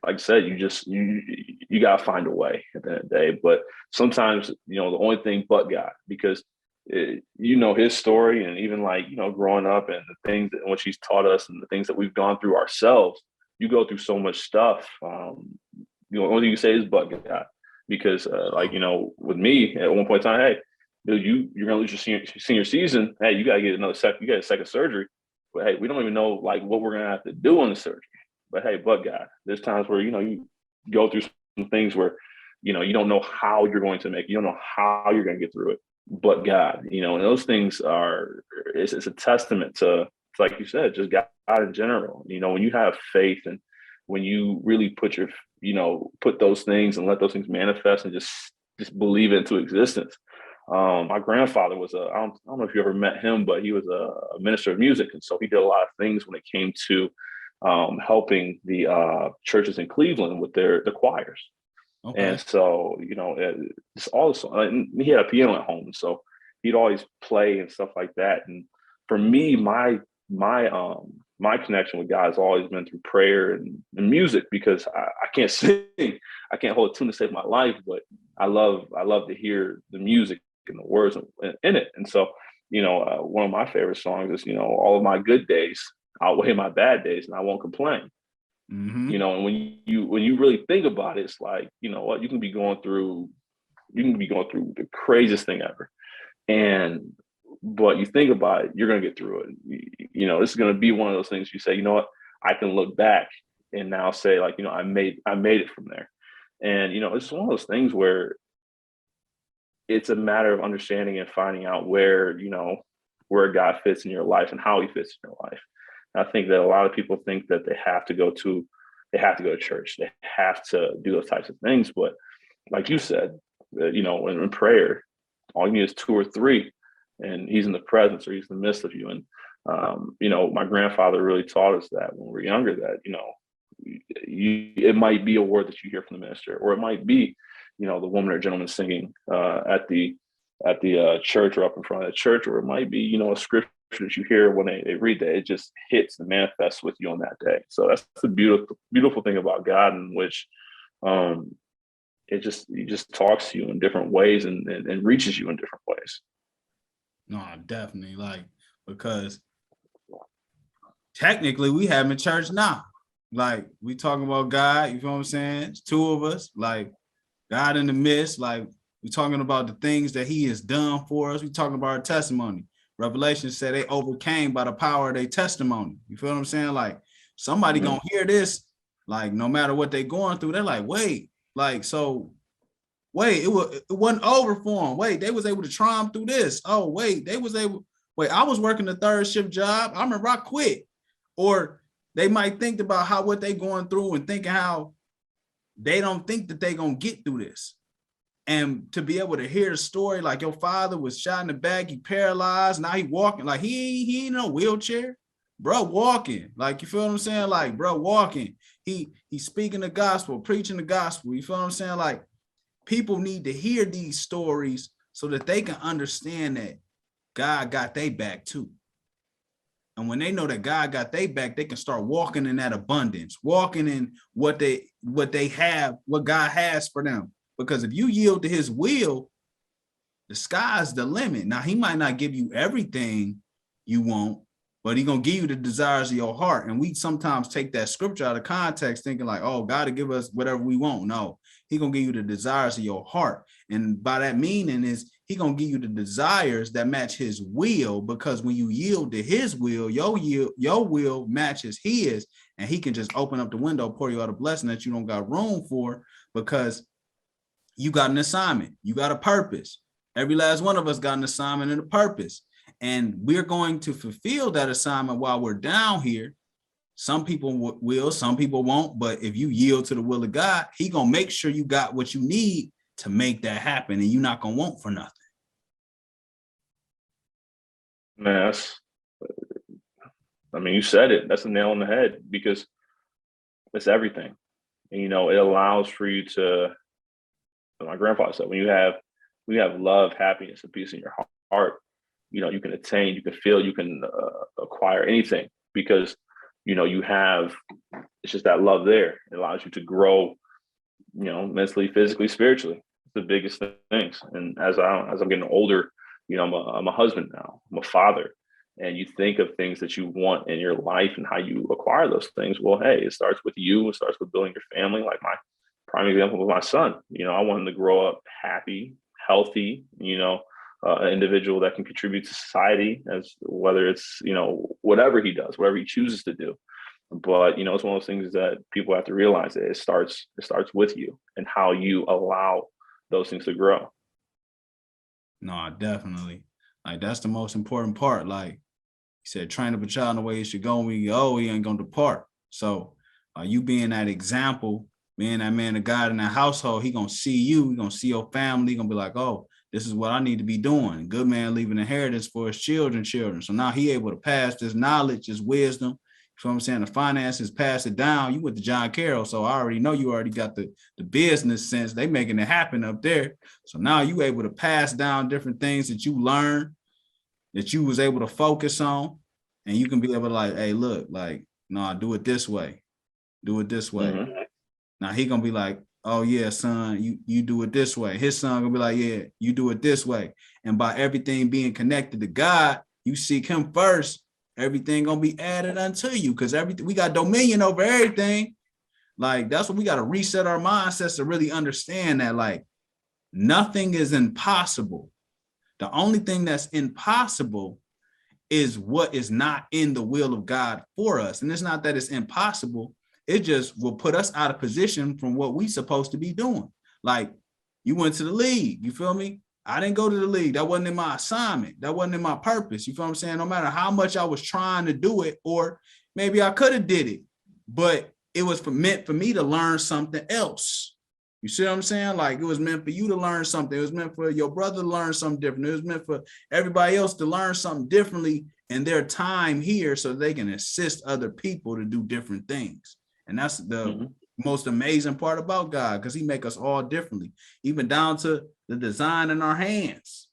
like I said, you gotta find a way at the end of the day. But sometimes, the only thing but God, because his story, and even like, growing up and the things that what she's taught us and the things that we've gone through ourselves, you go through so much stuff. The only thing you say is but God, because with me at one point in time, hey, dude, you're gonna lose your senior season. Hey, you gotta get you get a second surgery. But hey, we don't even know like what we're gonna have to do on the surgery. But hey, but God, there's times where, you go through some things where, you don't know how you're going to make it. You don't know how you're going to get through it. But God, and those things it's a testament to, like you said, just God in general. When you have faith and when you really put put those things and let those things manifest and just believe it into existence. My grandfather was I don't know if you ever met him, but he was a minister of music. And so he did a lot of things when it came to helping the churches in Cleveland with the choirs. Okay. And so, it's also, and he had a piano at home. So he'd always play and stuff like that. And for me, my connection with God has always been through prayer and music, because I can't sing. I can't hold a tune to save my life, but I love to hear the music and the words in it. And so, one of my favorite songs is, all of my good days outweigh my bad days and I won't complain. Mm-hmm. And when you really think about it, it's like, you know what, you can be going through the craziest thing ever. But you think about it, you're going to get through it. This is going to be one of those things you say, you know what, I can look back and now say, like, I made it from there. And, it's one of those things where it's a matter of understanding and finding out where God fits in your life and how he fits in your life. And I think that a lot of people think that they have to go to church. They have to do those types of things. But like you said, in prayer, all you need is 2 or 3, and he's in the presence, or he's in the midst of you. And, my grandfather really taught us that when we were younger, that, it might be a word that you hear from the minister, or it might be, the woman or gentleman singing at the church or up in front of the church, or it might be, a scripture that you hear when they read that. It just hits and manifests with you on that day. So that's the beautiful thing about God, in which he just talks to you in different ways and reaches you in different ways. No, definitely, because technically we have in church now. Like, we talking about God, you feel what I'm saying? It's 2 of us, like God in the midst, like we talking about the things that he has done for us. We talking about our testimony. Revelation said they overcame by the power of their testimony. You feel what I'm saying? Like, somebody gonna hear this, like, no matter what they going through, they're like, wait, it wasn't over for them. Wait, they was able to triumph through this. Oh, wait, I was working the 3rd shift job. I remember I quit. Or they might think about what they going through and thinking how they don't think that they gonna get through this. And to be able to hear the story, like, your father was shot in the back, he paralyzed, now he walking, like he ain't in a wheelchair, bro, walking, like, you feel what I'm saying? Like, bro, walking, he's speaking the gospel, preaching the gospel, you feel what I'm saying? Like, people need to hear these stories so that they can understand that God got their back too. And when they know that God got their back, they can start walking in that abundance, walking in what they have, what God has for them. Because if you yield to his will, the sky's the limit. Now, he might not give you everything you want, but he's going to give you the desires of your heart. And we sometimes take that scripture out of context thinking like, oh, God will give us whatever we want. No, he's going to give you the desires of your heart. And by that meaning is he's going to give you the desires that match his will, because when you yield to his will, your will matches his, and he can just open up the window, pour you out a blessing that you don't got room for, because you got an assignment, you got a purpose. Every last one of us got an assignment and a purpose. And we're going to fulfill that assignment while we're down here. Some people will, some people won't. But if you yield to the will of God, he going to make sure you got what you need to make that happen. And you're not going to want for nothing. Man, you said it. That's a nail on the head, because it's everything. And, it allows for you to, my grandfather said, when you have love, happiness, and peace in your heart, you can attain, you can feel, you can acquire anything, because, you have, it's just that love there. It allows you to grow, mentally, physically, spiritually. It's the biggest things. And as I'm getting older, I'm a husband now, I'm a father, and you think of things that you want in your life and how you acquire those things. Well, hey, it starts with you. It starts with building your family. Like my prime example was my son. I want him to grow up happy, healthy, an individual that can contribute to society, as whether it's, whatever he does, whatever he chooses to do. But, it's one of those things that people have to realize that it starts with you and how you allow those things to grow. No, definitely. Like, that's the most important part. Like he said, train up a child in the way he should go. When he go, he ain't going to depart. So you being that example, being that man of God in that household, he going to see you. He going to see your family. He going to be like, oh, this is what I need to be doing. Good man leaving inheritance for his children. So now he able to pass this knowledge, this wisdom. You know what I'm saying? The finances, pass it down. You went to John Carroll, so I already know you already got the business sense. They making it happen up there. So now you able to pass down different things that you learned, that you was able to focus on, and you can be able to like, hey, look, like, no, do it this way. Do it this way. Mm-hmm. Now he gonna be like, oh yeah, son, you do it this way. His son gonna be like, yeah, you do it this way. And by everything being connected to God, you seek him first, everything gonna be added unto you, because we got dominion over everything. Like, that's what we got to reset our mindsets to really understand that, like, nothing is impossible. The only thing that's impossible is what is not in the will of God for us. And it's not that it's impossible. It just will put us out of position from what we supposed to be doing. Like, you went to the league, you feel me? I didn't go to the league. That wasn't in my assignment. That wasn't in my purpose. You feel what I'm saying? No matter how much I was trying to do it, or maybe I could have did it, but it was meant for me to learn something else. You see what I'm saying? Like, it was meant for you to learn something. It was meant for your brother to learn something different. It was meant for everybody else to learn something differently in their time here so they can assist other people to do different things. And that's the most amazing part about God, because he make us all differently, even down to the design in our hands.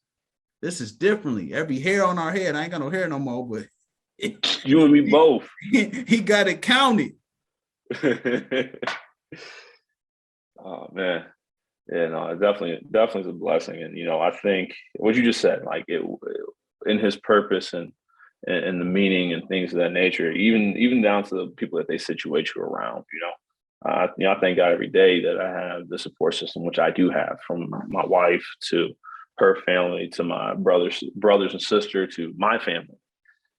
This is differently. Every hair on our head, I ain't got no hair no more, but you and me both. He got it counted. Oh man, yeah, no, definitely is a blessing. And I think what you just said, like in his purpose and the meaning and things of that nature, even down to the people that they situate you around. I thank God every day that I have the support system, which I do have, from my wife to her family to my brothers and sister to my family.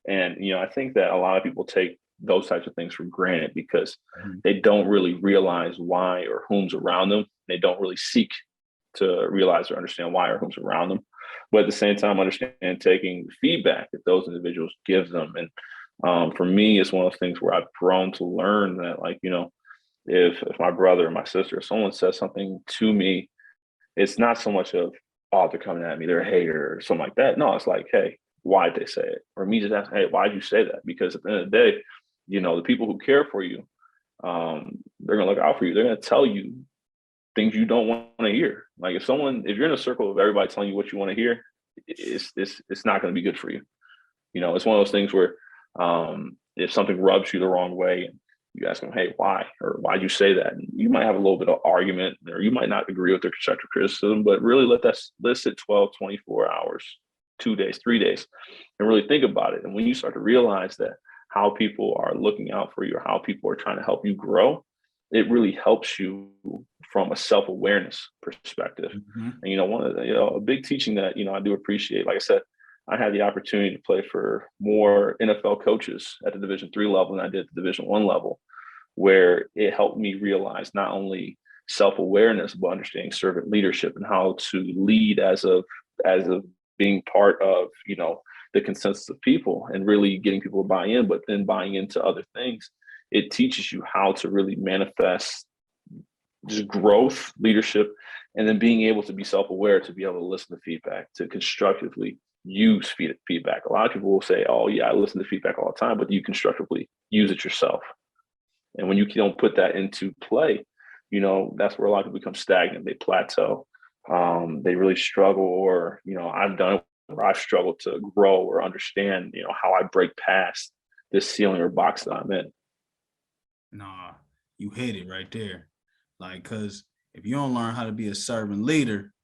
And I think that a lot of people take those types of things for granted because they don't really realize why or whom's around them. They don't really seek to realize or understand why or whom's around them. But at the same time, understand taking feedback that those individuals give them. And for me, it's one of those things where I've grown to learn that, like, if my brother or my sister or someone says something to me, it's not so much of, oh, they're coming at me, they're a hater or something like that. No, it's like, hey, why'd they say it? Or me just asking, hey, why'd you say that? Because at the end of the day, the people who care for you, they're going to look out for you. They're going to tell you things you don't want to hear. Like, if you're in a circle of everybody telling you what you want to hear, it's not going to be good for you. It's one of those things where if something rubs you the wrong way and you ask them, hey, why? Or why'd you say that? And you might have a little bit of argument, or you might not agree with their constructive criticism, but really let sit 12, 24 hours, 2 days, 3 days, and really think about it. And when you start to realize that how people are looking out for you or how people are trying to help you grow, it really helps you from a self-awareness perspective. And one of the, a big teaching that I do appreciate, like I said, I had the opportunity to play for more NFL coaches at the Division III level than I did at the Division I level, where it helped me realize not only self-awareness, but understanding servant leadership and how to lead as of being part of, the consensus of people and really getting people to buy in, but then buying into other things. It teaches you how to really manifest just growth, leadership, and then being able to be self-aware, to be able to listen to feedback, to constructively use feedback. A lot of people will say, oh yeah, I listen to feedback all the time, but you constructively use it yourself. And when you don't put that into play, that's where a lot of people become stagnant. They plateau. They really struggle, or, I've done it where I've struggled to grow or understand, how I break past this ceiling or box that I'm in. Nah, you hit it right there. Like, because if you don't learn how to be a servant leader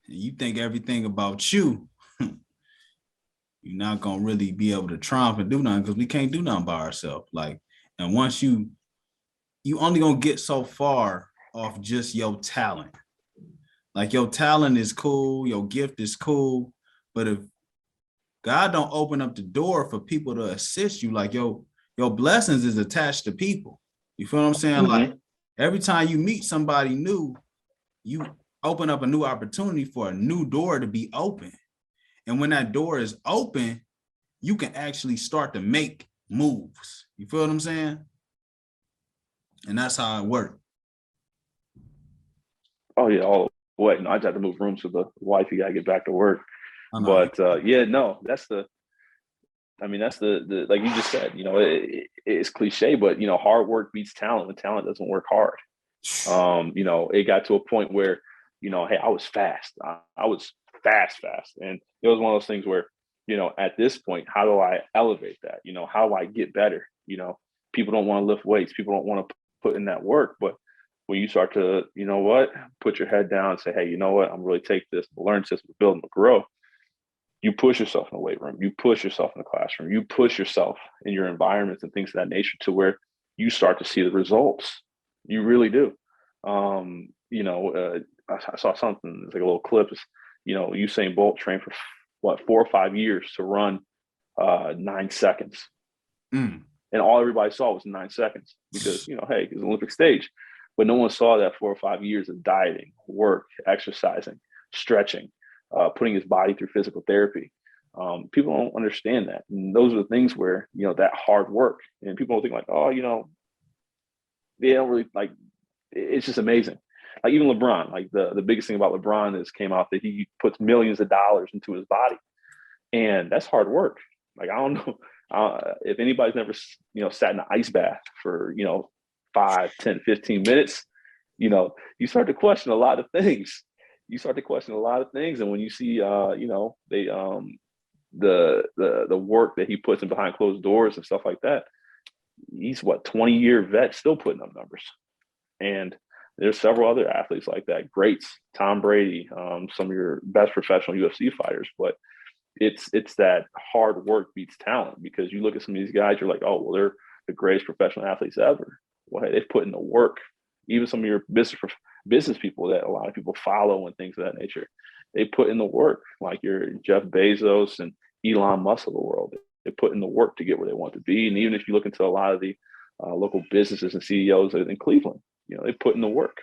and you think everything about you, you're not going to really be able to triumph and do nothing, because we can't do nothing by ourselves. Like, and once you only going to get so far off just your talent. Like, your talent is cool, your gift is cool, but if God don't open up the door for people to assist you, like your blessings is attached to people. You feel what I'm saying? Like, every time you meet somebody new, you open up a new opportunity for a new door to be open. And when that door is open, you can actually start to make moves. You feel what I'm saying? And that's how it works. Oh yeah, all the way. I just have to move rooms with the wife. You gotta get back to work. But yeah, no, that's the like you just said, it's cliche, but hard work beats talent when talent doesn't work hard. It got to a point where, hey, I was fast. I was fast. And it was one of those things where, at this point, how do I elevate that? How do I get better? People don't want to lift weights. People don't want to put in that work. But when you start to, put your head down and say, hey, I'm really take this, learn this, build and grow. You push yourself in the weight room. You push yourself in the classroom. You push yourself in your environments and things of that nature, to where you start to see the results. You really do. I saw something, it's like a little clip. It's, Usain Bolt trained for what, 4 or 5 years to run 9 seconds. Mm. And all everybody saw was 9 seconds because, hey, it's an Olympic stage. But no one saw that 4 or 5 years of dieting, work, exercising, stretching, putting his body through physical therapy. People don't understand that. And those are the things where, that hard work. And people don't think like, oh, they don't really like, it's just amazing. Like even LeBron, like the biggest thing about LeBron is came out that he puts millions of dollars into his body. And that's hard work. Like, I don't know if anybody's never, sat in an ice bath for, 5, 10, 15 minutes, you start to question a lot of things. And when you see, they, the work that he puts in behind closed doors and stuff like that, he's 20-year vet still putting up numbers. And there's several other athletes like that, greats, Tom Brady, some of your best professional UFC fighters. But it's that hard work beats talent, because you look at some of these guys, you're like, oh, well, they're the greatest professional athletes ever. Well, hey, they've put in the work. Even some of your business people that a lot of people follow and things of that nature, they put in the work, like your Jeff Bezos and Elon Musk of the world. They put in the work to get where they want to be. And even if you look into a lot of the local businesses and CEOs in Cleveland, they put in the work.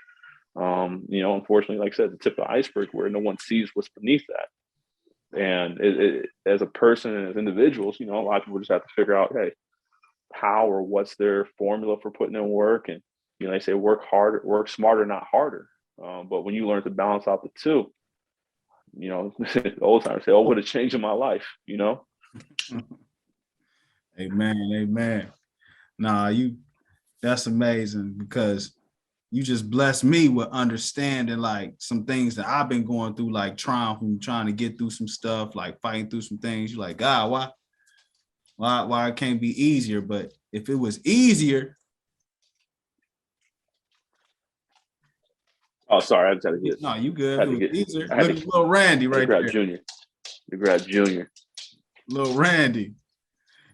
Unfortunately, like I said, the tip of the iceberg where no one sees what's beneath that. And as a person and as individuals, a lot of people just have to figure out, hey, how or what's their formula for putting in work. And, they say work harder, work smarter, not harder. But when you learn to balance out the two, the old timers say, oh, what a change in my life, Amen. Nah, that's amazing, because you just blessed me with understanding like some things that I've been going through, like trying to get through some stuff, like fighting through some things. You're like, God, why it can't be easier? But if it was easier. Oh, sorry, I just had to get. No, you good. Had If to it was get. easier. I had Look to at little Randy right grab there. Junior. To grab Junior. Little Randy.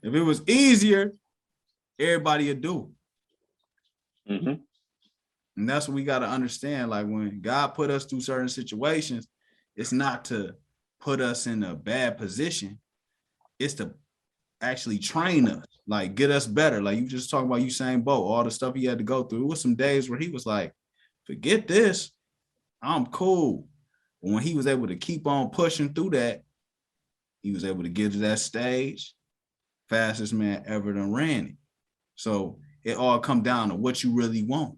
If it was easier, everybody would do. Mm-hmm. And that's what we got to understand. Like when God put us through certain situations, it's not to put us in a bad position. It's to actually train us, like get us better. Like you just talking about Usain Bolt, all the stuff he had to go through. It was some days where he was like, forget this, I'm cool. But when he was able to keep on pushing through that, he was able to get to that stage, fastest man ever than Randy. So it all come down to what you really want.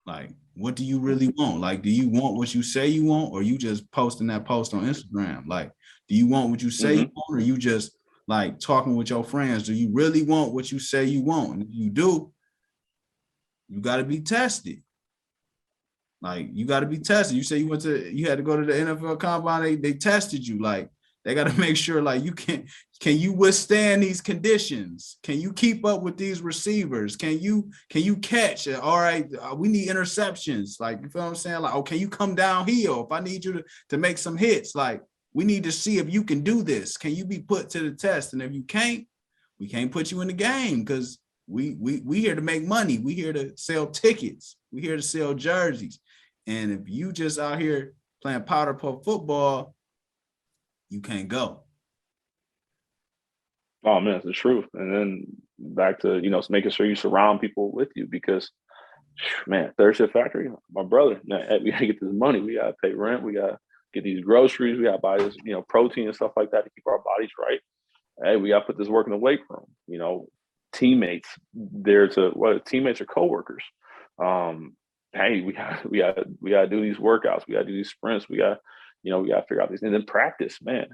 Like, what do you really want? Like, do you want what you say you want, or you just posting that post on Instagram? Like, do you want what you say you want, or you just like talking with your friends? Do you really want what you say you want? And if you do, you got to be tested. Like, you got to be tested. You say you had to go to the NFL combine, they tested you. Like, they got to make sure, like, can you withstand these conditions? Can you keep up with these receivers? Can you catch? All right, we need interceptions. Like, you feel what I'm saying? Like, oh, can you come downhill? If I need you to make some hits, like, we need to see if you can do this. Can you be put to the test? And if you can't, we can't put you in the game, because we here to make money. We here to sell tickets. We here to sell jerseys. And if you just out here playing powder puff football, you can't go. Oh man, it's the truth. And then back to making sure you surround people with you, because man, third shift factory, my brother, man, we gotta get this money. We gotta pay rent. We gotta get these groceries. We gotta buy this, protein and stuff like that to keep our bodies right. Hey, we gotta put this work in the weight room. Teammates. Teammates are coworkers. Hey, we gotta do these workouts. We gotta do these sprints. We gotta figure out these, and then practice, man.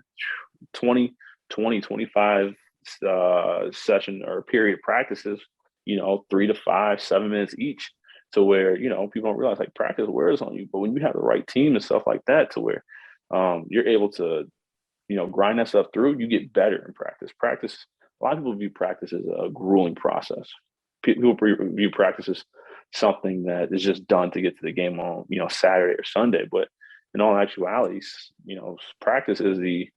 25 session or period practices, 3 to 5, 7 minutes each, to where, people don't realize like practice wears on you. But when you have the right team and stuff like that, to where you're able to, grind that stuff through, you get better in practice. A lot of people view practice as a grueling process. People view practice as something that is just done to get to the game on, Saturday or Sunday. But in all actuality, practice is pretty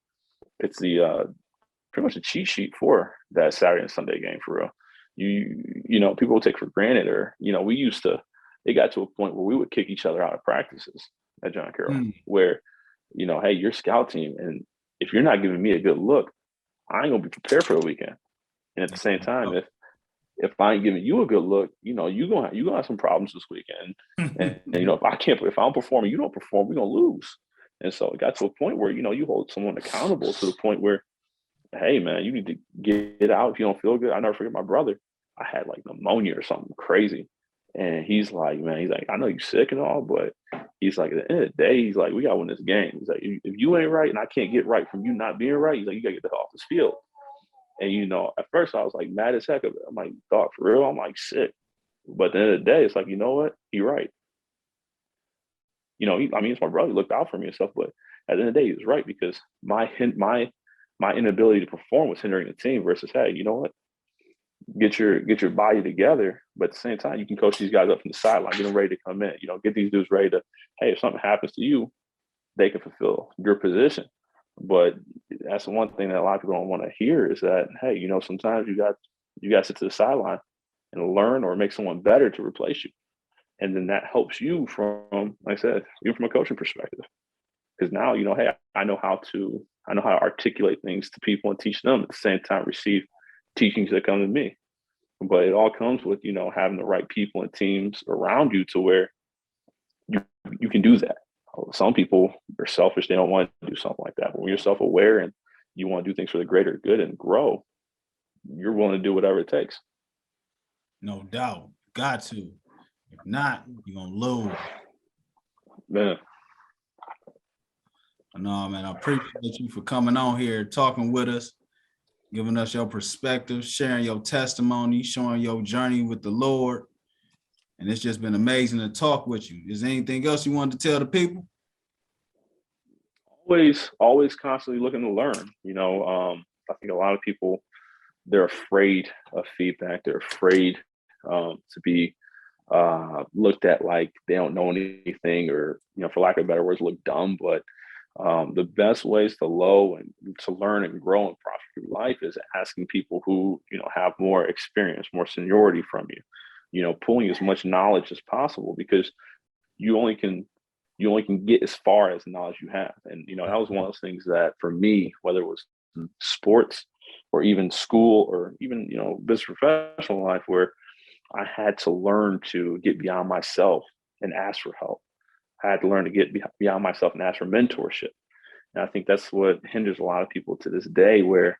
much a cheat sheet for that Saturday and Sunday game, for real. people will take for granted, or, it got to a point where we would kick each other out of practices at John Carroll, where, hey, you're scout team. And if you're not giving me a good look, I ain't gonna be prepared for the weekend. And at the same time, if I ain't giving you a good look, you're gonna have some problems this weekend. And if I don't perform and you don't perform, we're gonna lose. And so it got to a point where, you hold someone accountable to the point where, hey man, you need to get out if you don't feel good. I never forget my brother. I had like pneumonia or something crazy. And he's like, I know you're sick and all, but he's like, at the end of the day, he's like, we got to win this game. He's like, if you ain't right and I can't get right from you not being right, he's like, you got to get the hell off this field. And, at first I was like mad as heck of it. I'm like, dog, for real? I'm like sick. But at the end of the day, it's like, you know what? You're right. It's my brother. He looked out for me and stuff, but at the end of the day, he was right, because my inability to perform was hindering the team versus, hey, you know what? Get your body together, but at the same time, you can coach these guys up from the sideline, get them ready to come in. Get these dudes ready to, hey, if something happens to you, they can fulfill your position. But that's the one thing that a lot of people don't want to hear is that, hey, sometimes you got to sit to the sideline and learn or make someone better to replace you, and then that helps you from, like I said, even from a coaching perspective, because now hey, I know how to articulate things to people and teach them, at the same time receive teachings that come to me. But it all comes with, having the right people and teams around you to where you can do that. Some people are selfish. They don't want to do something like that. But when you're self-aware and you want to do things for the greater good and grow, you're willing to do whatever it takes. No doubt. Got to. If not, you're going to lose. Man. No, man, I appreciate you for coming on here, talking with us, giving us your perspective, sharing your testimony, showing your journey with the Lord. And it's just been amazing to talk with you. Is there anything else you wanted to tell the people? Always constantly looking to learn. I think a lot of people, they're afraid of feedback. They're afraid to be looked at like they don't know anything, or, for lack of better words, look dumb. But the best ways to learn and grow and prosper through life is asking people who, have more experience, more seniority from you, pulling as much knowledge as possible, because you only can get as far as the knowledge you have. And, that was one of those things that for me, whether it was sports or even school or even, business professional life, where I had to learn to get beyond myself and ask for help. I had to learn to get beyond myself and ask for mentorship. And I think that's what hinders a lot of people to this day, where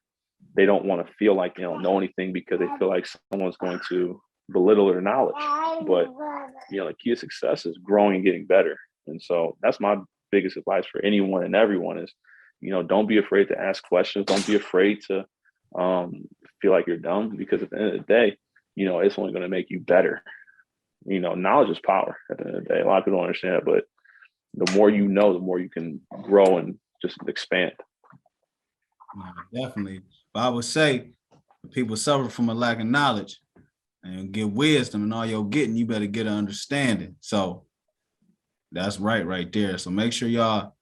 they don't want to feel like they don't know anything because they feel like someone's going to belittle their knowledge. But, the key to success is growing and getting better. And so that's my biggest advice for anyone and everyone is, don't be afraid to ask questions. Don't be afraid to feel like you're dumb, because at the end of the day, it's only going to make you better. Knowledge is power at the end of the day. A lot of people don't understand it, but the more you know, the more you can grow and just expand. Definitely. But I would say people suffer from a lack of knowledge, and get wisdom, and all you're getting, you better get an understanding. So that's right there. So make sure y'all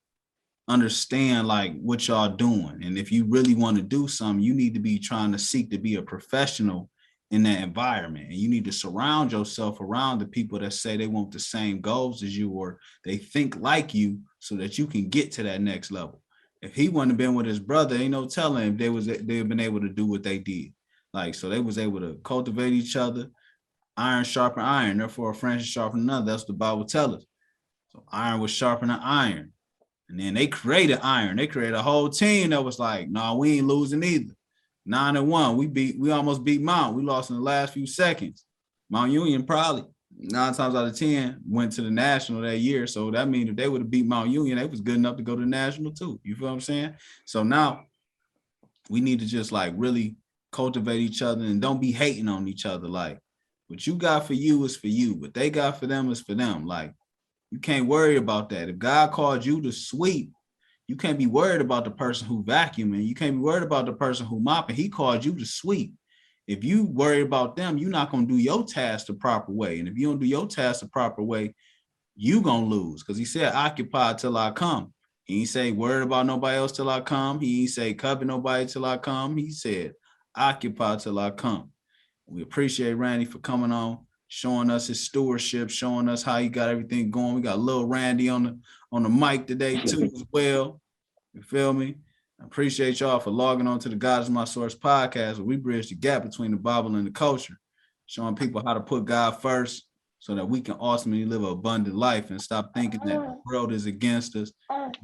understand like what y'all doing. And if you really want to do something, you need to be trying to seek to be a professional in that environment. And you need to surround yourself around the people that say they want the same goals as you, or they think like you, so that you can get to that next level. If he wouldn't have been with his brother, ain't no telling if they've been able to do what they did. Like, so they was able to cultivate each other, iron sharpen iron, therefore a friend sharpen another. That's what the Bible tells us. So iron was sharpening iron. And then they created iron. They created a whole team that was like, no, we ain't losing either. 9-1. We almost beat Mount. We lost in the last few seconds. Mount Union probably 9 times out of 10 went to the national that year. So that means if they would have beat Mount Union, they was good enough to go to the national too. You feel what I'm saying? So now we need to just like really cultivate each other and don't be hating on each other. Like, what you got for you is for you. What they got for them is for them. Like, you can't worry about that. If God called you to sweep, you can't be worried about the person who vacuuming. You can't be worried about the person who mopping. He called you to sweep. If you worry about them, you're not going to do your task the proper way. And if you don't do your task the proper way, you going to lose. Because he said, occupy till I come. He ain't say worried about nobody else till I come. He ain't say covet nobody till I come. He said, occupy till I come. We appreciate Randy for coming on, showing us his stewardship, showing us how he got everything going. We got little Randy on the mic today too as well. You feel me? I appreciate y'all for logging on to the God is My Source podcast, where we bridge the gap between the Bible and the culture, showing people how to put God first so that we can ultimately live an abundant life and stop thinking that the world is against us.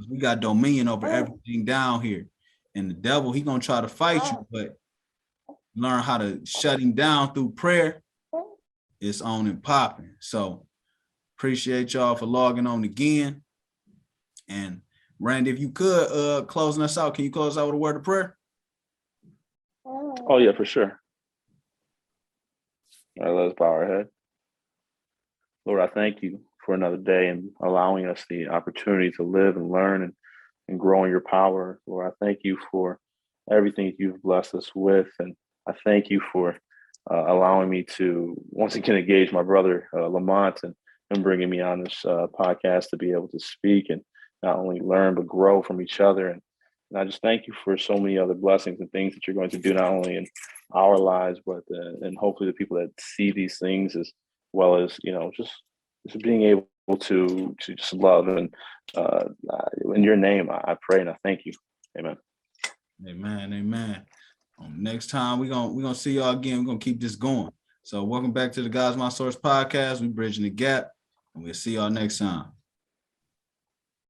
We got dominion over everything down here. And the devil, he gonna try to fight you, but learn how to shut him down through prayer. It's on and popping. So appreciate y'all for logging on again. And Randy, if you could, closing us out, can you close out with a word of prayer? Oh, yeah, for sure. All right, let's bow our head. Lord, I thank you for another day and allowing us the opportunity to live and learn and grow in your power. Lord, I thank you for everything you've blessed us with. And I thank you for allowing me to once again engage my brother, Lamont, and bringing me on this podcast to be able to speak and not only learn, but grow from each other. And I just thank you for so many other blessings and things that you're going to do, not only in our lives, but and hopefully the people that see these things, as well as, just being able to just love. And in your name, I pray and I thank you. Amen. Amen. Amen. Next time we're gonna see y'all again. We're gonna keep this going. So welcome back to the God is My Source podcast. We bridging the gap, and we'll see y'all next time.